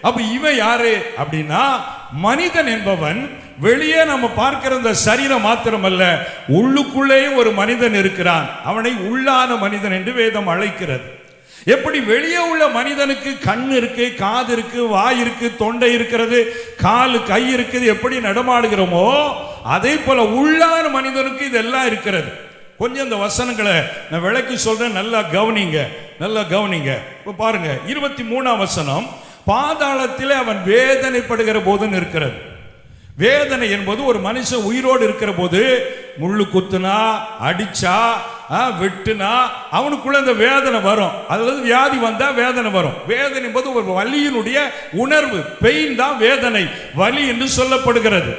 அப்ப இவன் யாரு அப்படின்னா, மனிதன் என்பவன் வெளியே நம்ம பார்க்கிற இந்த சரீரம் மாத்திரமல்ல, உள்ளுக்குள்ளேயும் ஒரு மனிதன் இருக்கிறான். அவனை உள்ளான மனிதன் என்று வேதம் அழைக்கிறது. எப்படி வெளியே உள்ள மனிதனுக்கு கண் இருக்கு, காது இருக்கு, வாய் இருக்கு, தொண்டை இருக்கிறது, கால் கை இருக்குது, எப்படி நடமாடுகிறோமோ அதே போல உள்ளான மனிதனுக்கு இதெல்லாம் இருக்கிறது. கொஞ்சம் இந்த வசனங்களை நான் விளக்கி சொல்றேன், நல்லா கவனிங்க, நல்லா கவனிங்க. இப்ப பாருங்க 23ஆம் வசனம், பாதாளத்திலே அவன் வேதனைப்படுகிற போதுன்னு இருக்கிறது. வேதனை என்பது ஒரு மனுஷன் உயிரோடு இருக்கிற போது முள்ளு குத்துனா, அடிச்சா, வெட்டுனா அவனுக்குள்ள இந்த வேதனை வரும். அதாவது வியாதி வந்தா வேதனை வரும். வேதனை என்பது ஒரு வலியினுடைய உணர்வு. பெயின் தான் வேதனை, வலி என்று சொல்லப்படுகிறது.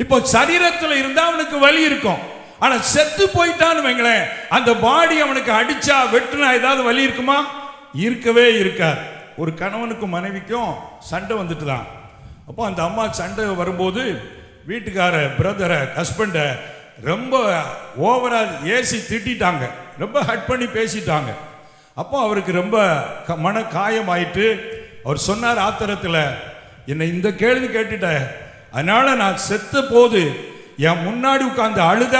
இப்போ சரீரத்தில் இருந்தா அவனுக்கு வலி இருக்கும். ஆனா செத்து போயிட்டான்னு வைங்களேன், அந்த பாடி அவனுக்கு அடிச்சா வெட்டுனா ஏதாவது வலி இருக்குமா? இருக்கவே இருக்காது. ஒரு கணவனுக்கும் மனைவிக்கும் சண்டை வந்துட்டு தான். அப்போ அந்த அம்மா சண்டை வரும்போது வீட்டுக்கார பிரதரை ஹஸ்பண்டை ரொம்ப ஓவரா ஏசி திட்டாங்க, ரொம்ப ஹட் பண்ணி பேசிட்டாங்க. அப்போ அவருக்கு ரொம்ப மன காயமாயிட்டு அவர் சொன்னார் ஆத்திரத்தில், என்னை இந்த கேள்வி கேட்டுட்ட, அதனால நான் செத்த போது என் முன்னாடி உட்கார்ந்து அழுத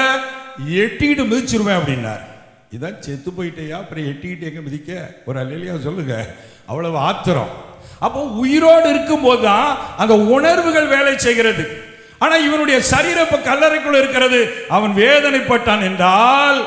எட்டிக்கிட்டு மிதிச்சிருவேன் அப்படின்னார். இதான் செத்து போயிட்டேயா, அப்புறம் எட்டிக்கிட்டு எங்க மிதிக்க? ஒரு அல்லேலூயா சொல்லுங்க. அவ்வளவு ஆத்திரம். அப்போ உயிரோடு இருக்கும் போதுதான் அந்த உணர்வுகள் வேலை செய்கிறது. ஆனா இவனுடைய சரீரம் இப்ப கல்லறைக்குள்ள இருக்கிறது. அவன் வேதனைப்பட்டான் என்றால்,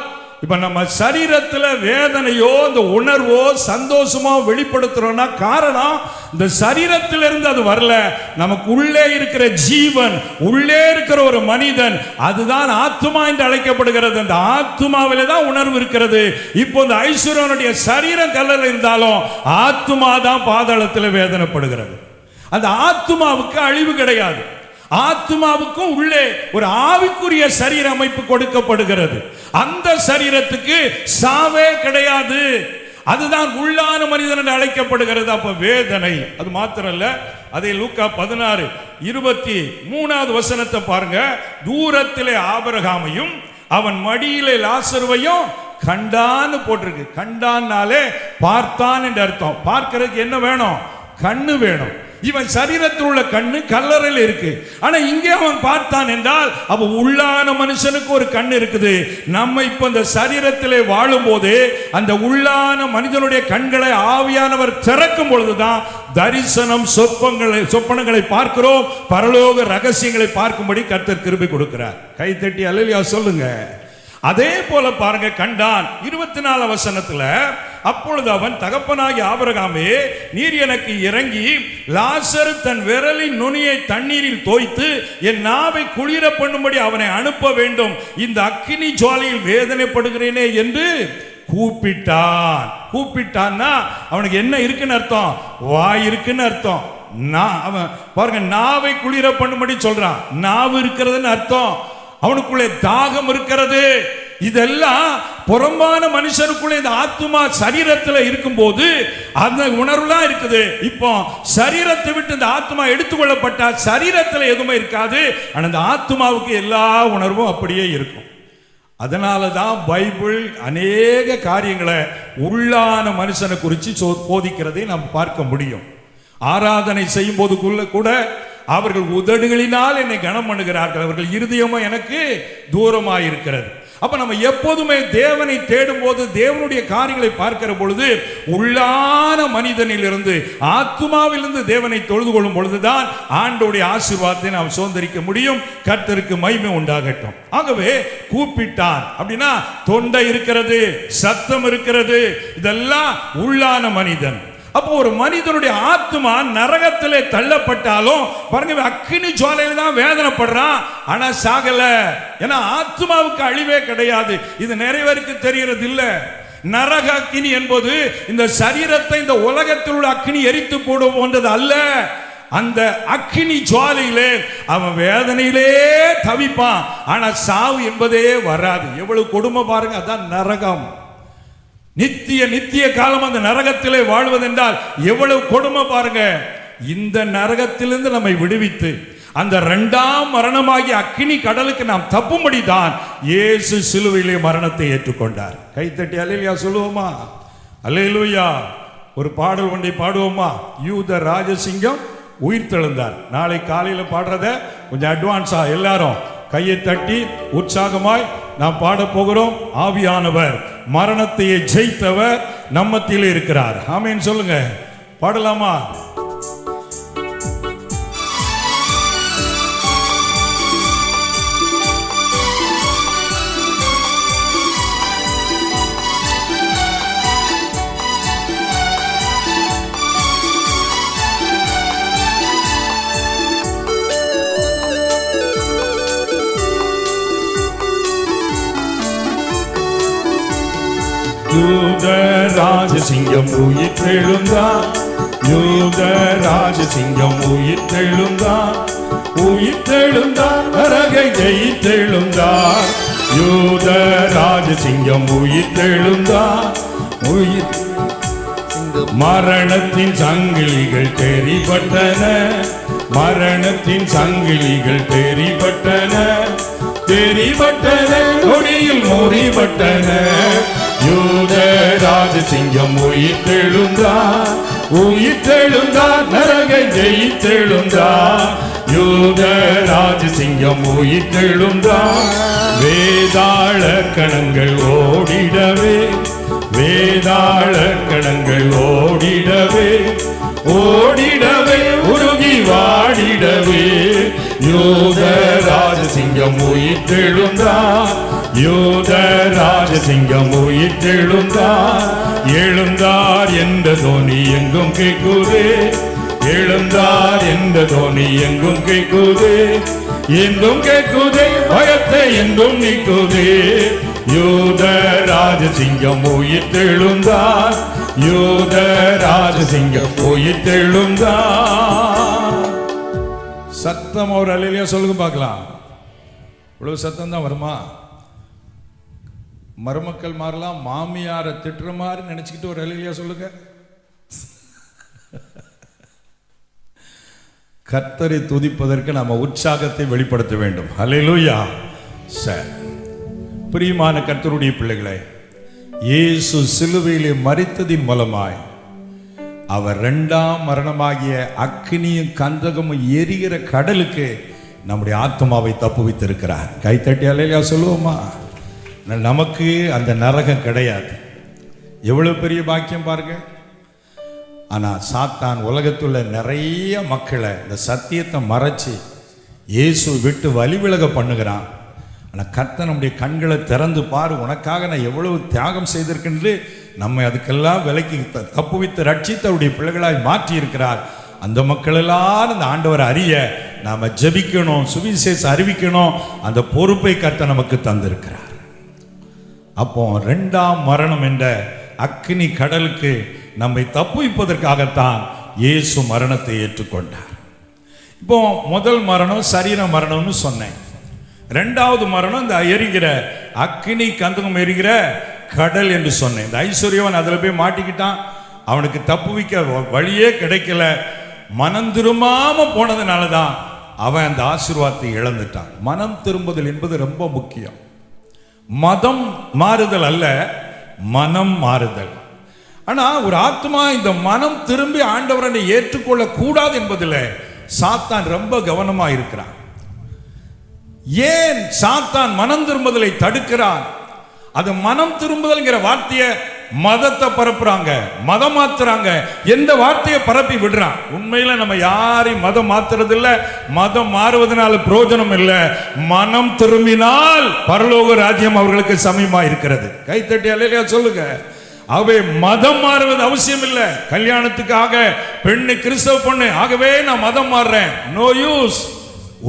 இப்ப நம்ம சரீரத்துல வேதனையோ இந்த உணர்வோ சந்தோஷமோ வெளிப்படுத்துறோம்னா காரணம் இந்த சரீரத்திலிருந்து அது வரல. நமக்கு உள்ளே இருக்கிற ஜீவன், உள்ளே இருக்கிற ஒரு மனிதன், அதுதான் ஆத்துமா என்று அழைக்கப்படுகிறது. அந்த ஆத்துமாவிலே தான் உணர்வு இருக்கிறது. இப்போ இந்த ஐஸ்வர்யனுடைய சரீரம் கல்லறையில் இருந்தாலும் ஆத்துமா தான் பாதாளத்தில் வேதனைப்படுகிறது. அந்த ஆத்துமாவுக்கு அழிவு கிடையாது. ஆத்மாவுக்கும் உள்ளே ஒரு ஆவிக்குரிய சரீர அமைப்பு கொடுக்கப்படுகிறது. அந்த சரீரத்துக்கு சாவே கிடையாது. அதுதான் உள்ளான மனிதன் என்று அழைக்கப்படுகிறது. அப்ப வேதனை அது மாத்திரம் இல்ல. அதே லூக்கா 16:23 வசனத்தை பாருங்க. தூரத்திலே ஆபிரகாமையும் அவன் மடியிலே லாசருவையும் கண்டான்னு போட்டிருக்கு. கண்டான்னாலே பார்த்தான் என்று அர்த்தம். பார்க்கிறதுக்கு என்ன வேணும்? கண்ணு வேணும். இவன் சரீரத்தில் உள்ள கண்ணு கல்லறையில் இருக்கு. ஆனா இங்கே அவன் பார்த்தான் என்றால் அப்ப உள்ளான மனுஷனுக்கு ஒரு கண் இருக்குது. நம்ம இப்ப இந்த சரீரத்திலே வாழும் போது அந்த உள்ளான மனிதனுடைய கண்களை ஆவியானவர் திறக்கும் பொழுதுதான் தரிசனம் சொப்பனங்களை பார்க்கிறோம். பரலோக ரகசியங்களை பார்க்கும்படி கர்த்தர் கிருபை கொடுக்கிறார். கை தட்டி அல்லேலூயா சொல்லுங்க. அதே போல பாருங்க, கண்டான் 24 வசனத்துல, அப்பொழுது அவன் தகப்பனாகி ஆபிரகாமே, நீர் எனக்கு இறங்கி லாசரு தன் விரலின் நுனியை தண்ணீரில் தோய்த்து என் நாவை குளிர பண்ணும்படி அவனை அனுப்ப வேண்டும், இந்த அக்கினி ஜுவாலையில் வேதனைப்படுகிறேனே என்று கூப்பிட்டான். கூப்பிட்டான்னா அவனுக்கு என்ன இருக்குன்னு அர்த்தம்? வாய் இருக்குன்னு அர்த்தம். அவன் பாருங்க, நாவை குளிர பண்ணும்படி சொல்றான். நாவு இருக்கிறதுன்னு அர்த்தம். அவனுக்குள்ளே தாகம் இருக்கிறது. இதெல்லாம் புறம்பான மனுஷனுக்குள்ளே இந்த ஆத்துமா சரீரத்தில் இருக்கும் போது அந்த உணர்வுலாம் இருக்குது. இப்போ சரீரத்தை விட்டு இந்த ஆத்துமா எடுத்துக்கொள்ளப்பட்டா சரீரத்தில் எதுவுமே இருக்காது. ஆனால் அந்த ஆத்துமாவுக்கு எல்லா உணர்வும் அப்படியே இருக்கும். அதனால தான் பைபிள் அநேக காரியங்களை உள்ளான மனுஷனை குறித்து போதிக்கிறதை நாம் பார்க்க முடியும். ஆராதனை செய்யும் போது கூட அவர்கள் உதடுகளினால் என்னை கனம் பண்ணுகிறார்கள், அவர்கள் இருதயமோ எனக்கு தூரமாயிருக்கிறது. அப்ப நம்ம எப்போதுமே தேவனை தேடும் போது, தேவனுடைய காரியங்களை பார்க்கிற பொழுது, உள்ளான மனிதனிலிருந்து, ஆத்துமாவிலிருந்து தேவனை தொழுது கொள்ளும் பொழுதுதான் ஆண்டவருடைய ஆசீர்வாதத்தை நாம் சுதந்திரிக்க முடியும். கர்த்தருக்கு மகிமை உண்டாகட்டும். ஆகவே கூப்பிட்டான் அப்படின்னா தொண்டை இருக்கிறது, சத்தம் இருக்கிறது, இதெல்லாம் உள்ளான மனிதன். அப்போ ஒரு மனிதனுடைய ஆத்மா நரகத்திலே தள்ளப்பட்டாலும் பாருங்க, அக்கினி ஜுவாலையில தான் வேதனைப்படுறான், ஆனா சாகல. ஏன்னா ஆத்மாவுக்கு அழிவே கிடையாது. இது நிறைய பேருக்கு தெரிகிறது இல்ல. நரக அக்கினி என்பது இந்த சரீரத்தை இந்த உலகத்தில் உள்ள அக்கினி எரித்து போடும் போன்றது அல்ல. அந்த அக்கினி ஜுவாலையிலே அவன் வேதனையிலே தவிப்பான், ஆனா சாவு என்பதே வராது. எவ்வளவு கொடுமை பாருங்க. அதான் நரகம். நித்திய காலம் அந்த நரகத்திலே வாழ்வதென்றால் எவ்வளவு கொடுமை பாருங்க. இந்த நரகத்திலிருந்து நம்மை விடுவித்து அந்த இரண்டாம் மரணமாகி அக்கினி கடலுக்கு நாம் தப்பும்படிதான் இயேசு சிலுவையிலே மரணத்தை ஏற்றுக்கொண்டார். கைத்தட்டி அல்லேலூயா சொல்லுவோமா? அல்லேலூயா. ஒரு பாடல் ஒன்றை பாடுவோமா? யூத ராஜசிங்கம் உயிர் தெழுந்தார். நாளை காலையில் பாடுறத கொஞ்சம் அட்வான்ஸா எல்லாரும் கையை தட்டி உற்சாகமாய் நாம் பாட போகிறோம். ஆவியானவர் மரணத்தையே ஜெயித்தவர் நம்மத்திலே இருக்கிறார். ஆமென் சொல்லுங்க. பாடலாமா? யூத ராஜசிங்கம் உயிர்த்தெழுந்தார், யூத ராஜசிங்கம் உயிர்த்தெழுந்தார், உயிர்த்தெழுந்தார், நரகை ஜெயித்தெழுந்தார். யூத ராஜசிங்கம் உயிர்த்தெழுந்தார், மரணத்தின் சங்கிலிகள் தெரிபட்டன, மரணத்தின் சங்கிலிகள் தெரிபட்டன, தெரிபட்டன, நொடியில் முறிபட்டன. யூத ராஜசிங்கம் உயிர்த்தெழுந்தார், உயிர்த்தெழுந்தார், நரகை ஜெயித்தெழுந்தார். யூத ராஜசிங்கம் உயிர்த்தெழுந்தார். வேதாள கணங்கள் ஓடிடவே, வேதாள கணங்கள் ஓடிடவே, ஓடிடவே, உருகி வாடிடவே. யூத ராஜசிங்கம் உயிர்த்தெழுந்தார், யூத ராஜசிங்கம் உயிர்த்தெழுந்தார். எழுந்தார் என்ற தோனி எங்கும் கேட்குதே, எழுந்தார் என்ற தோனி எங்கும் கேட்குதே, எங்கும் கேட்குதே, பயத்தை எங்கும் நீக்குதே. யூத ராஜசிங்கம் உயிர்த்தெழுந்தார், யூத ராஜசிங்கம் உயிர்த்தெழுந்தார். சத்தம் ஒரு அல்லேலூயா சொல்லுங்க பார்க்கலாம். இவ்வளவு சத்தம் தான் வருமா? மருமக்கள் மாறலாம், மாமியாரை திட்டுற மாதிரி நினைச்சுக்கிட்டு ஒரு அல்லேலூயா சொல்லுங்க. கர்த்தரை துதிப்பதற்கு நாம உற்சாகத்தை வெளிப்படுத்த வேண்டும். அல்லேலூயா. சரி, பிரியமான கர்த்தருடைய பிள்ளைகளே, இயேசு சிலுவையிலே மரித்ததின் மூலமாய் அவர் இரண்டாம் மரணமாகிய அக்கினியும் கந்தகமும் எரிகிற கடலுக்கு நம்முடைய ஆத்மாவை தப்புவித்திருக்கிறார். கைத்தட்டி அல்லேலூயா சொல்லுவோமா? நமக்கு அந்த நரகம் கிடையாது. எவ்வளவு பெரிய பாக்கியம் பாருங்க. ஆனா சாத்தான் உலகத்துள்ள நிறைய மக்களை இந்த சத்தியத்தை மறைச்சு இயேசு விட்டு வழிவிலக பண்ணுகிறான். ஆனால் கர்த்தர் நம்முடைய கண்களை திறந்து பாரு, உனக்காக நான் எவ்வளவு தியாகம் செய்திருக்கின்று நம்மை அதுக்கெல்லாம் விலக்கி தப்புவித்து ரட்சித்து அவருடைய பிள்ளைகளாய் மாற்றி இருக்கிறார். அந்த மக்கள் எல்லாரும் இந்த ஆண்டவரை அறிய நாம ஜெபிக்கணும், சுவிசேஷம் அறிவிக்கணும். அந்த பொறுப்பை கர்த்தர் நமக்கு தந்திருக்கிறார். அப்போ இரண்டாம் மரணம் என்ற அக்கினி கடலுக்கு நம்மை தப்புவிப்பதற்காகத்தான் இயேசு மரணத்தை ஏற்றுக்கொண்டார். இப்போ முதல் மரணம் சரீர மரணம்னு சொன்னேன். இரண்டாவது மரணம் இந்த எரிகிற அக்கினி கந்தகம் எரிகிற கடல் என்று சொன்னேன். இந்த ஐஸ்வர்யவன் அதில் போய் மாட்டிக்கிட்டான். அவனுக்கு தப்புவிக்க வழியே கிடைக்கல. மனம் திரும்பாம போனதுனால தான் அவன் அந்த ஆசீர்வாதத்தை இழந்துட்டான். மனம் திரும்புதல் என்பது ரொம்ப முக்கியம். மதம் மாறுதல் அல்ல, மனம் மாறுதல். ஆனா ஒரு ஆத்மா இந்த மனம் திரும்பி ஆண்டவரை ஏற்றுக்கொள்ள கூடாது என்பதில் சாத்தான் ரொம்ப கவனமா இருக்கிறான். ஏன் சாத்தான் மனம் திரும்புதலை தடுக்கிறான்? அது மனம் திரும்புதல்ங்கிற வார்த்தையை மதத்தை பரப்புறாங்க, மதம் மாத்துறாங்க, எந்த வார்த்தையை பரப்பி விடுறான். உண்மையில நம்ம யாரையும் மதம் மாத்துறது இல்ல, மதம் மாறுவதனால பிரயோஜனம் இல்லை. மனம் திரும்பினால் பரலோக ராஜ்யம் அவர்களுக்கு சமீபமா இருக்கிறது. கைத்தட்டி அல்லேலூயா சொல்லுங்க. ஆகவே மதம் மாறுவது அவசியம் இல்லை. கல்யாணத்துக்காக பெண்ணு கிறிஸ்தவ பொண்ணு, ஆகவே நான் மதம் மாறுறேன், நோ யூஸ்.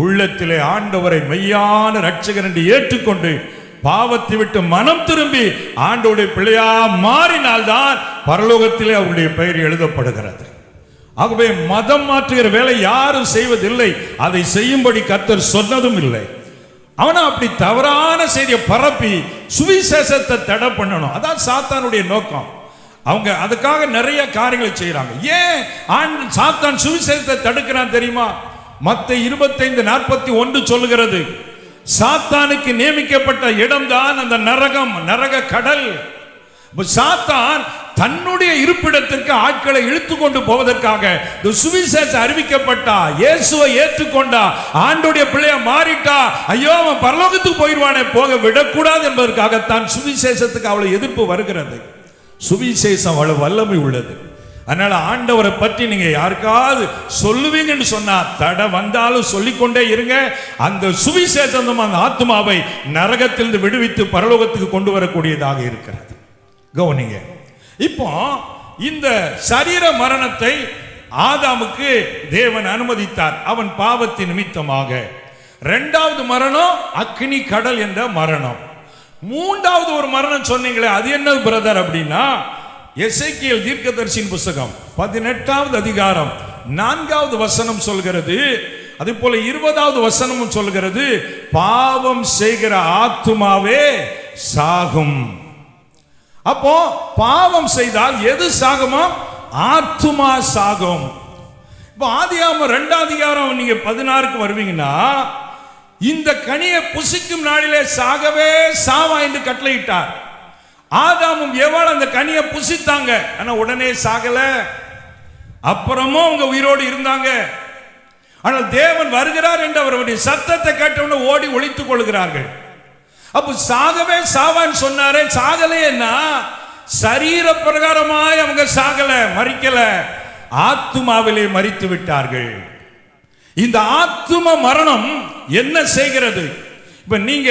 உள்ளத்திலே ஆண்டவரை மெய்யான ரட்சகர் என்று ஏற்றுக்கொண்டு பாவத்தை விட்டு மனம் திரும்பி ஆண்டவருடைய பிள்ளையா மாறினால்தான் பரலோகத்திலே அவருடைய பெயர் எழுதப்படுகிறது. ஆகவே மதம் மாற்றுகிற வேலை யாரும் செய்வதில்லை. அதை செய்யும்படி கர்த்தர் சொன்னதும் இல்லை. அவனா அப்படி தவறான செய்தியை பரப்பி சுவிசேஷத்தை தடை பண்ணணும். அதான் சாத்தானுடைய நோக்கம். அவங்க அதுக்காக நிறைய காரியங்களை செய்யறாங்க. ஏன் சாத்தான் சுவிசேஷத்தை தடுக்கிறான் தெரியுமா? மத்தேயு 25:41 சொல்லுகிறது, சாத்தானுக்கு நியமிக்கப்பட்ட இடம்தான் அந்த நரகம், நரக கடல். சாத்தான் தன்னுடைய இருப்பிடத்திற்கு ஆட்களை இழுத்து கொண்டு போவதற்காக சுவிசேஷம் அறிவிக்கப்பட்டா, இயேசுவை ஏற்றுக்கொண்டா, ஆண்டோடைய பிள்ளையா மாறிட்டா, ஐயோ அவன் பரலோகத்துக்கு போயிடுவானே, போக விடக்கூடாது என்பதற்காகத்தான் சுவிசேஷத்துக்கு அவ்வளவு எதிர்ப்பு வருகிறது. சுவிசேஷம் அவ்வளவு வல்லமை உள்ளது. அதனால ஆண்டவரை பற்றி நீங்க யாருக்காவது சொல்லுவீங்கன்னு சொன்னா தடை வந்தாலும் சொல்லிக்கொண்டே இருங்க. அந்த சுவிசேஷம் அந்த ஆத்மாவை நரகத்திலிருந்து விடுவித்து பரலோகத்துக்கு கொண்டு வரக்கூடியதாக இருக்கிறது. கவனிங்க. இப்போ இந்த சரீர மரணத்தை ஆதாமுக்கு தேவன் அனுமதித்தார், அவன் பாவத்தின் நிமித்தமாக. இரண்டாவது மரணம் அக்னி கடல் என்ற மரணம். மூன்றாவது ஒரு மரணம் சொன்னீங்களே, அது என்ன பிரதர் அப்படின்னா, எசேக்கியேல் தீர்க்கதரிசியின் புத்தகம் 18வது அதிகாரம் 4வது வசனம் சொல்கிறது. அதே போல 20வது வசனமும் சொல்கிறது, பாவம் செய்கிற ஆத்துமாவே சாகும். அப்போ பாவம் செய்தால் எது சாகுமோ? ஆத்துமா சாகும். இப்போ ஆதியாகமம் 2வது அதிகாரம் நீங்க 16க்கு வருவீங்கன்னா, இந்த கனியை புசிக்கும் நாளிலே சாகவே சாவா என்று கட்டளையிட்டார். ஆதாமும் ஏவாள் அந்த கனியை புசித்தாங்க, ஆனா உடனே சாகல. அப்புறமும் அவங்க உயிரோடு இருந்தாங்க. ஆனால் தேவன் வருகிறார் என்று அவருடைய சத்தத்தை கேட்டவுடனே ஓடி ஒளித்துக் கொள்கிறார்கள். அப்ப சாகவே சாவான்னு சொன்னாரே, சாகலைன்னா சரீர பிரகாரமாய் அவங்க சாகல, மரிக்கல, ஆத்துமாவிலே மரித்து விட்டார்கள். இந்த ஆத்தும மரணம் என்ன செய்கிறது? இப்ப நீங்க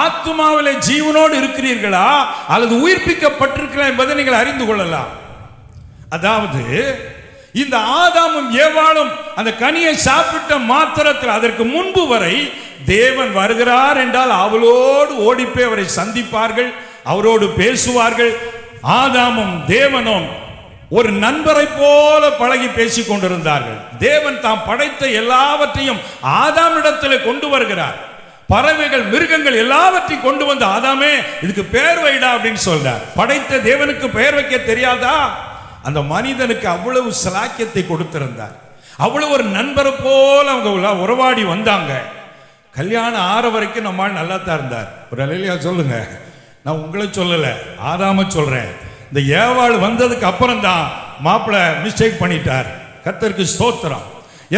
ஆத்துமாவிலே ஜீவனோடு இருக்கிறீர்களா அல்லது உயிர்ப்பிக்கப்பட்டிருக்கலாம் என்பதை நீங்கள் அறிந்து கொள்ளலாம். அதாவது இந்த ஆதாமும் ஏவாளும் அந்த கனியை சாப்பிட்ட மாத்திரத்தில், அதற்கு முன்பு வரை தேவன் வருகிறார் என்றால் அவளோடு ஓடிப்போய் அவரை சந்திப்பார்கள், அவரோடு பேசுவார்கள். ஆதாமும் தேவனும் ஒரு நண்பரை போல பழகி பேசிக் கொண்டிருந்தார்கள். தேவன் தாம் படைத்த எல்லாவற்றையும் ஆதாமிடத்தில் கொண்டு வருகிறார். பறவைகள், மிருகங்கள் எல்லாவற்றையும் கொண்டு வந்து, ஆதாமே இதுக்கு பெயர் வைடா அப்படின்னு சொல்றார். படைத்த தேவனுக்கு பெயர் வைக்க தெரியாதா? அந்த மனிதனுக்கு அவ்வளவு சலாக்கியத்தை கொடுத்திருந்தார். அவ்வளவு ஒரு நண்பரை போல அவங்க உறவாடி வந்தாங்க. கல்யாணம் ஆற வரைக்கும் நம்மால் நல்லா தான் இருந்தார். ஒரு அலையிலையா சொல்லுங்க, நான் உங்களை சொல்லல, ஆதாம சொல்றேன். இந்த ஏவாள் வந்ததுக்கு அப்புறம் தான் மாப்பிள்ளை மிஸ்டேக் பண்ணிட்டார். கர்த்தருக்கு ஸ்தோத்திரம்.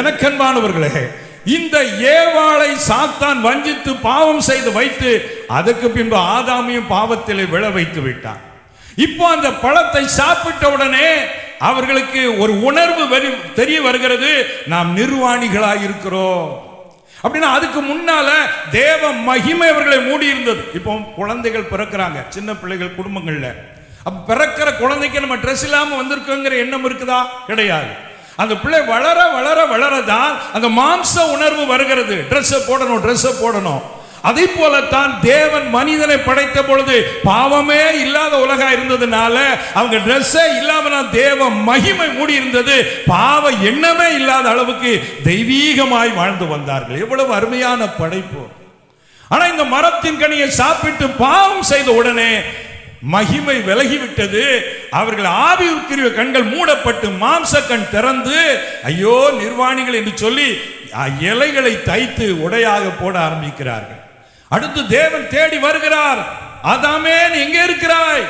எனக்கன்பானவர்களே, இந்த ஏவாளை சாத்தான் வஞ்சித்து பாவம் செய்து வைத்து அதற்கு பின்பு ஆதாமையும் பாவத்திலே விழ வைத்து விட்டான். இப்போ அந்த பழத்தை சாப்பிட்ட உடனே அவர்களுக்கு ஒரு உணர்வு தெரிய வருகிறது, நாம் நிர்வாணிகளாக இருக்கிறோம் அப்படின்னா. அதுக்கு முன்னால தேவ மகிமை அவர்களை மூடி இருந்தது. இப்போ குழந்தைகள் பிறக்கிறாங்க, சின்ன பிள்ளைகள் குடும்பங்கள்ல. அப்ப பிறக்கிற குழந்தைக்கு நம்ம ட்ரெஸ் இல்லாம வந்திருக்கோங்கிற எண்ணம் இருக்குதா? கிடையாது. அந்த பிள்ளை வளர வளர வளரதான் அந்த மாம்ச உணர்வு வருகிறது, ட்ரெஸ் போடணும், ட்ரெஸ் போடணும். அதே போலத்தான் தேவன் மனிதனை படைத்த பொழுது பாவமே இல்லாத உலகா இருந்ததுனால அவங்க ட்ரெஸ்ஸே இல்லாம தேவ மகிமை மூடி இருந்தது. பாவ எண்ணமே இல்லாத அளவுக்கு தெய்வீகமாய் வாழ்ந்து வந்தார்கள். எவ்வளவு அருமையான படைப்பு! ஆனா இந்த மரத்தின் கனியை சாப்பிட்டு பாவம் செய்த உடனே மகிமை விலகிவிட்டது. அவர்கள் ஆவிக்குரிய கண்கள் மூடப்பட்டு மாம்ச கண் திறந்து, ஐயோ நிர்வாணிகள் என்று சொல்லி இலைகளை தைத்து உடையாக போட ஆரம்பிக்கிறார்கள். அடுத்து தேவன் தேடி வருகிறார். ஆதாமே நீ எங்கே இருக்கிறாய்?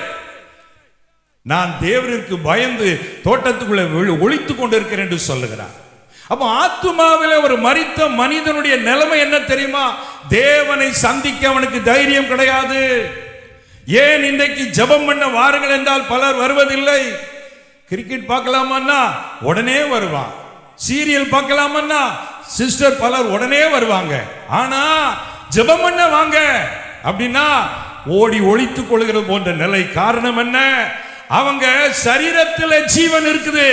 நான் தேவனுக்கு பயந்து தோட்டத்துக்குள்ள ஒளித்துக் கொண்டிருக்கிறேன் என்று சொல்லுகிறார். அப்ப ஆத்துமாவிலே ஒரு மரித்த மனிதனுடைய நிலைமை என்ன தெரியுமா? தேவனை சந்திக்க அவனுக்கு தைரியம் கிடையாது. ஏன் இன்றைக்கு ஜெபம் பண்ண வாருங்கள் என்றால் பலர் வருவதில்லை. கிரிக்கெட் பார்க்கலாமன்னா உடனே வருவான், சீரியல் பார்க்கலாமன்னா சிஸ்டர் பலர் உடனே வருவாங்க. ஆனா ஜெபம் பண்ண வாங்க அப்படின்னா ஓடி ஒளித்துக் கொள்கிறது போன்ற நிலை. காரணம் என்ன? அவங்க சரீரத்தில் ஜீவன் இருக்குது,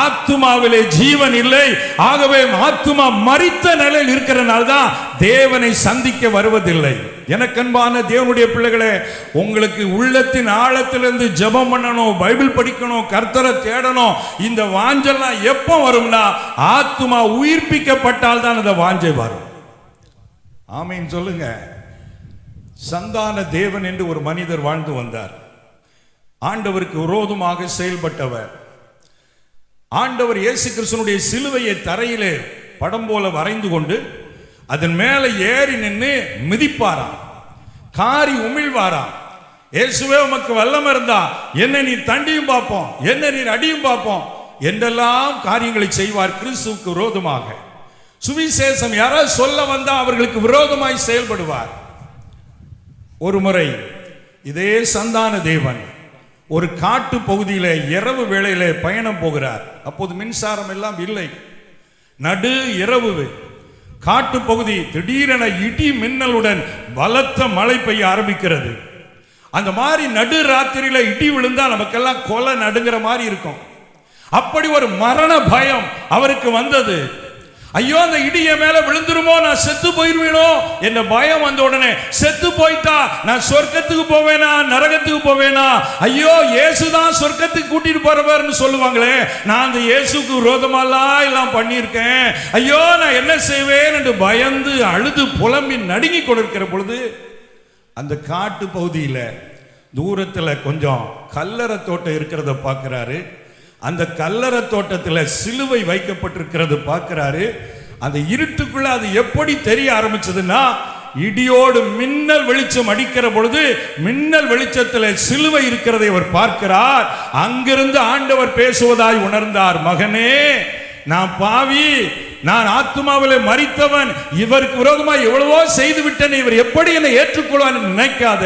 ஆத்துமாவிலே ஜீவன் இல்லை. ஆகவே ஆத்துமா மரித்த நிலையில் இருக்கிறனால தான் தேவனை சந்திக்க வருவதில்லை. எனக்கன்பான தேவனுடைய பிள்ளைகளே, உங்களுக்கு உள்ளத்தின் ஆழத்திலிருந்து ஜெபம் பண்ணணும், பைபிள் படிக்கணும், கர்த்தரை தேடணும், இந்த வாஞ்செல்லாம் எப்போ வரும்னா ஆத்துமா உயிர்ப்பிக்கப்பட்டால் தான் அந்த வாஞ்சை வரும். ஆமீன் சொல்லுங்க. சந்தான தேவன் என்று ஒரு மனிதர் வாழ்ந்து வந்தார். ஆண்டவருக்கு விரோதமாக செயல்பட்டவர். ஆண்டவர் இயேசு கிறிஸ்துவினுடைய சிலுவையை தரையிலே படம் போல வரைந்து கொண்டு அதன் மேலே ஏறி நின்று மிதிப்பாராம், காரி உமிழ்வாராம். இயேசுவே உமக்கு வல்லமை இருந்தா என்ன நீர் தண்டியும் பார்ப்போம், என்ன நீர் அடியும் பார்ப்போம் என்றெல்லாம் காரியங்களை செய்வார் கிறிஸ்துவுக்கு விரோதமாக. சுவிசேஷம் யாராவது சொல்ல வந்தா அவர்களுக்கு விரோதமாய் செயல்படுவார். ஒரு முறை இதே சந்தான தேவன் ஒரு காட்டு பகுதியில இரவு வேளையில பயணம் போகிறார். அப்போது மின்சாரம் எல்லாம் இல்லை, நடு இரவு காட்டு பகுதி. திடீரென இடி மின்னலுடன் பலத்த மழை பெய்ய ஆரம்பிக்கிறது. அந்த மாதிரி நடு ராத்திரியில இடி விழுந்தா நமக்கெல்லாம் கொலை நடுங்கிற மாதிரி இருக்கும். அப்படி ஒரு மரண பயம் அவருக்கு வந்தது. ஐயோ அந்த இடிய மேல விழுந்துருமோ, நான் செத்து போயிருவேனோ என்ற பயம் வந்த உடனே, செத்து போயிட்டா நான் சொர்க்கத்துக்கு போவேனா நரகத்துக்கு போவேனா? ஐயோ இயேசுதான் சொர்க்கத்துக்கு கூட்டிட்டு போறவர்னு சொல்லுவாங்களே, நான் அந்த இயேசுக்கு விரோதமாலாம் எல்லாம் பண்ணியிருக்கேன், ஐயோ நான் என்ன செய்வேன் என்று பயந்து அழுது புலம்பி நடுங்கி கொண்டிருக்கிற பொழுது அந்த காட்டு பகுதியில தூரத்துல கொஞ்சம் கல்லறை தோட்டம் இருக்கிறத பார்க்கிறாரு. அந்த கல்லறை தோட்டத்தில் சிலுவை வைக்கப்பட்டிருக்கிறது பார்க்கிறாரு. அந்த இருட்டுக்குள்ள அது எப்படி தெரிய ஆரம்பிச்சதுன்னா, இடியோடு மின்னல் வெளிச்சம் அடிக்கிற பொழுது மின்னல் வெளிச்சத்தில் சிலுவை இருக்கிறதை அவர் பார்க்கிறார். அங்கிருந்து ஆண்டவர் பேசுவதாய் உணர்ந்தார், மகனே நான் பாவி, நான் ஆத்துமாவிலே மரித்தவன், இவருக்கு விரோதமாக எவ்வளவோ செய்து விட்டேன், இவர் எப்படி என்னை ஏற்றுக்கொள்வான் நினைக்காத,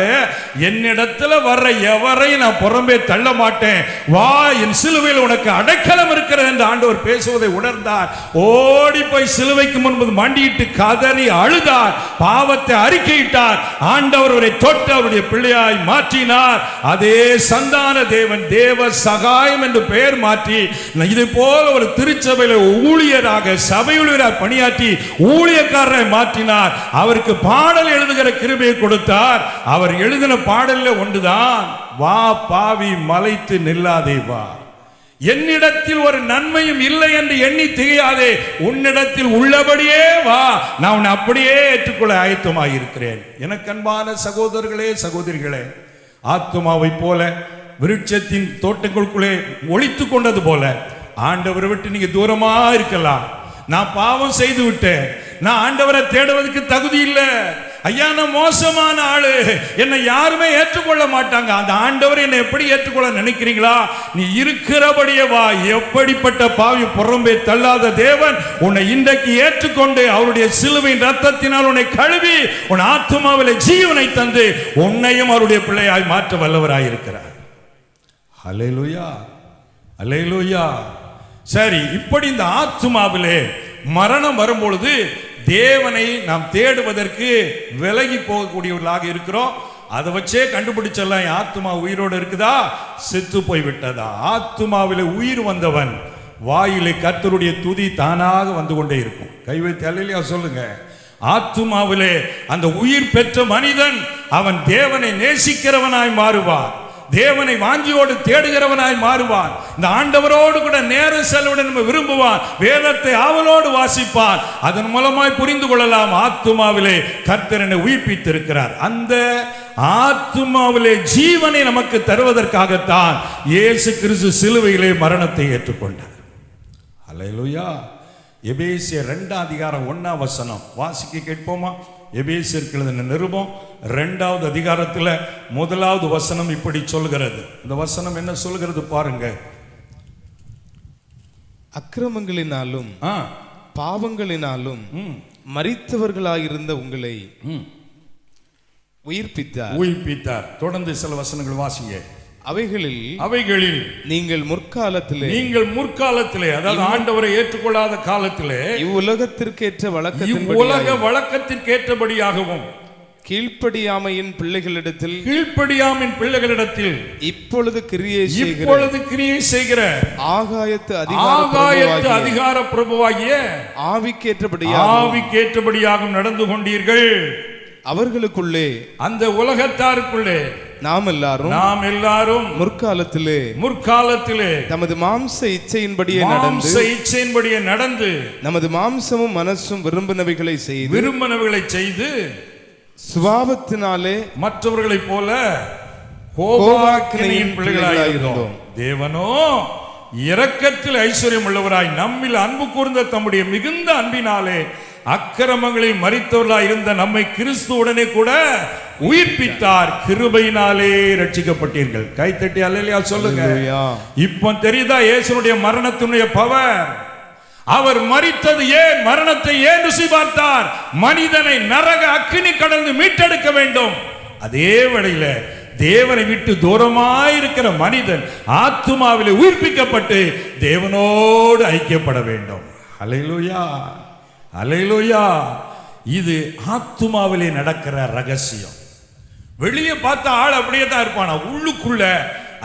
என்னிடத்துல வர்ற எவரை நான் புறம்பே தள்ள மாட்டேன், வா என் சிலுவையில் உனக்கு அடைக்கலம் இருக்கிறது என்று ஆண்டவர் பேசுவதை உணர்ந்தார். ஓடி போய் சிலுவைக்கு முன்பு மண்டியிட்டு கதறி அழுதார், பாவத்தை அறிக்கையிட்டார். ஆண்டவர் அவரை தொட்டு அவருடைய பிள்ளையாய் மாற்றினார். அதே சந்தான தேவன் தேவ சகாயம் என்று பெயர் மாற்றி இது போல ஒரு திருச்சபையில ஊழியராக சபையுள்ளார் பணியாற்றி ஊழியக்காரரை மாற்றினார். அவருக்கு பாடல் எழுதுகிற கிருபையை கொடுத்தார். அவர் எழுதின பாடல்ல ஒன்றுதான், வா பாவி மலைத்து நில்லாதே வா, என்னிடத்தில் ஒரு நன்மையும் இல்லை என்று எண்ணி திகையாதே, உன்னிடத்தில் உள்ளபடியே வா, நான் உன்னை அப்படியே ஏற்றுக்கொள்ள ஆயத்தமாக இருக்கிறேன். எனக்கு அன்பான சகோதரர்களே சகோதரிகளே, ஆத்துமாவை போல விருட்சத்தின் தோட்டங்களுக்குள்ளே ஒளித்து கொண்டது போல ஆண்டவரை விட்டு நீங்க தூரமா இருக்கலாம். நான் பாவம் செய்து விட்டேன், நான் ஆண்டவரை தேடுவதற்கு தகுதி இல்லை, ஐயா நான் மோசமான ஆளு, என்னை யாருமே ஏற்றுக்கொள்ள மாட்டாங்க, அந்த ஆண்டவர் என்னை எப்படி ஏற்றுக்கொள்ள நினைக்கிறீங்களா? நீ இருக்கிறபடியே வா. எப்படிப்பட்ட பாவி புறம்பே தள்ளாத தேவன் உன்னை இன்றைக்கு ஏற்றுக்கொண்டு அவருடைய சிலுவையின் ரத்தத்தினால் உன்னை கழுவி உன் ஆத்துமாவிலே ஜீவனை தந்து உன்னையும் அவருடைய பிள்ளையாய் மாற்ற வல்லவராய் இருக்கிறார். அல்லேலூயா, அல்லேலூயா. சரி, இப்படி இந்த ஆத்துமாவிலே மரணம் வரும்பொழுது தேவனை நாம் தேடுவதற்கு விலகி போகக்கூடியவர்களாக இருக்கிறோம். அதை வச்சே கண்டுபிடிச்சலாம், ஆத்துமா உயிரோடு இருக்குதா செத்து போய் விட்டதா? ஆத்துமாவிலே உயிர் வந்தவன் வாயிலே கர்த்தருடைய துதி தானாக வந்து கொண்டே இருக்கும். கை வைத்து அல்லேலூயா சொல்லுங்க. ஆத்துமாவிலே அந்த உயிர் பெற்ற மனிதன் அவன் தேவனை நேசிக்கிறவனாய் மாறுவான், தேவனை வாஞ்சியோடு தேடுகிறவனாய் மாறுவான், இந்த ஆண்டவரோடு கூட நேரம் செலவிட விரும்புவான், வேதத்தை ஆவலோடு வாசிப்பான். அதன் மூலமாய் புரிந்து கொள்ளலாம் ஆத்துமாவிலே கர்த்தர் என்னை உயிர்ப்பித்திருக்கிறார். அந்த ஆத்துமாவிலே ஜீவனை நமக்கு தருவதற்காகத்தான் இயேசு கிறிஸ்து சிலுவையிலே மரணத்தை ஏற்றுக்கொண்டார். அல்லேலூயா. எபேசியர் 2 அதிகாரம் 1 வசனம் வாசிக்க கேட்போமா? எபேசியருக்கு எழுதின நிருபம் 2வது அதிகாரத்தில் 1வது வசனம் இப்படி சொல்கிறது. இந்த வசனம் என்ன சொல்கிறது பாருங்க. அக்கிரமங்களினாலும் பாவங்களினாலும் மரித்தவர்களாயிருந்த உங்களை உயிர்ப்பித்தார். தொடர்ந்து சில வசனங்கள் வாசிங்க. அவைகளில் நீங்கள் முற்காலத்திலே அதாவது ஆண்டவரை ஏற்றுக்கொள்ளாத காலத்திலே இவ்வுலகத்திற்கேற்ற வழக்கத்திற்கேற்றபடியாகவும் கீழ்ப்படியாமையின் பிள்ளைகளிடத்தில் இப்பொழுது கிரியை செய்கிற ஆகாயத்து அதிகார பிரபுவாகிய ஆவிக்கேற்றபடியாக நடந்து கொண்டீர்கள். அவர்களுக்குள்ளே அந்த உலகத்தாருக்குள்ளே நாம் எல்லாரும் முற்காலத்திலே நமது மாம்ச இச்சையின்படியே நடந்து நமது மாம்சமும் மனசும் விரும்பினவைகளை செய்து சுபாவத்தினாலே மற்றவர்களைப் போல கோபாக்கினையின் பிள்ளைகளாயிருந்தோம். தேவனோ இரக்கத்தில் ஐஸ்வர்யம் உள்ளவராய் நம்மில் அன்பு கூர்ந்த தம்முடைய மிகுந்த அன்பினாலே அக்கிரமங்களில் மரித்தவர்களாய் இருந்த நம்மை கிறிஸ்துவுடனே கூட உயிர்ப்பித்தார். கிருபையினாலே ரட்சிக்கப்பட்டீர்கள். கைத்தட்டி அல்லேலூயா சொல்லுங்க. இப்போ தெரியுதா இயேசுனுடைய மரணத்தினுடைய பவர்? அவர் மரித்தது ஏன், மரணத்தை ஏன் ருசி பார்த்தார்? மனிதனை நரக அக்கினி கடந்து மீட்டெடுக்க வேண்டும். அதே வேளையில தேவனை விட்டு தூரமாயிருக்கிற மனிதன் ஆத்துமாவிலே உயிர்ப்பிக்கப்பட்டு தேவனோடு ஐக்கியப்பட வேண்டும். அல்லேலூயா, அல்லேலூயா. இது ஆத்துமாவிலே நடக்கிற ரகசியம். வெளியே பார்த்த ஆள் அப்படியே தான் இருப்பானா, உள்ளுக்குள்ள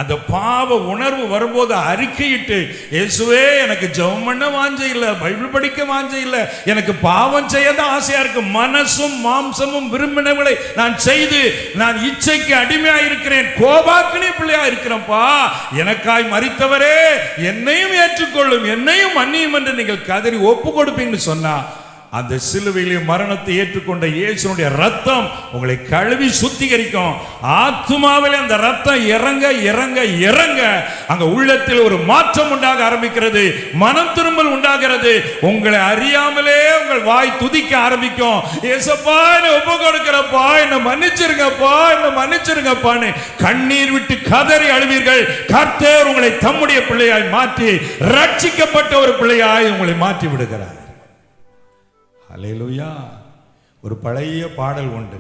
அந்த பாவ உணர்வு வரும்போது அறிக்கையிட்டு, இயேசுவே எனக்கு ஜெபம் பண்ண வாஞ்சை இல்லை, பைபிள் படிக்க வாஞ்சை இல்லை, எனக்கு பாவம் செய்ய தான் ஆசையா இருக்கு, மனசும் மாம்சமும் விரும்பினவர்களை நான் செய்து நான் இச்சைக்கு அடிமையா இருக்கிறேன், கோபாக்கினி பிள்ளையா இருக்கிறேன்ப்பா, எனக்காய் மரித்தவரே என்னையும் ஏற்றுக்கொள்ளும், என்னையும் மன்னியும் என்று நீங்கள் கதறி ஒப்பு கொடுப்பீங்கன்னு சொன்னா, அந்த சிலுவையிலே மரணத்தை ஏற்றுக்கொண்ட இயேசுனுடைய ரத்தம் உங்களை கழுவி சுத்திகரிக்கும். ஆத்துமாவிலே அந்த ரத்தம் இறங்க இறங்க இறங்க அங்க உள்ளத்தில் ஒரு மாற்றம் உண்டாக ஆரம்பிக்கிறது, மனம் திரும்பல் உண்டாகிறது. உங்களை அறியாமலே உங்கள் வாய் துதிக்க ஆரம்பிக்கும். ஏசப்பா என்னை ஒப்பு கொடுக்கிறப்பா, என்னை மன்னிச்சிருங்கப்பா, என்னை மன்னிச்சிருங்கப்பான்னு கண்ணீர் விட்டு கதறி அழுவீர்கள். கர்த்தர் உங்களை தம்முடைய பிள்ளையாய் மாற்றி ரட்சிக்கப்பட்ட ஒரு பிள்ளையாய் உங்களை மாற்றி விடுகிறார். அல்லேலூயா. ஒரு பழைய பாடல் உண்டு,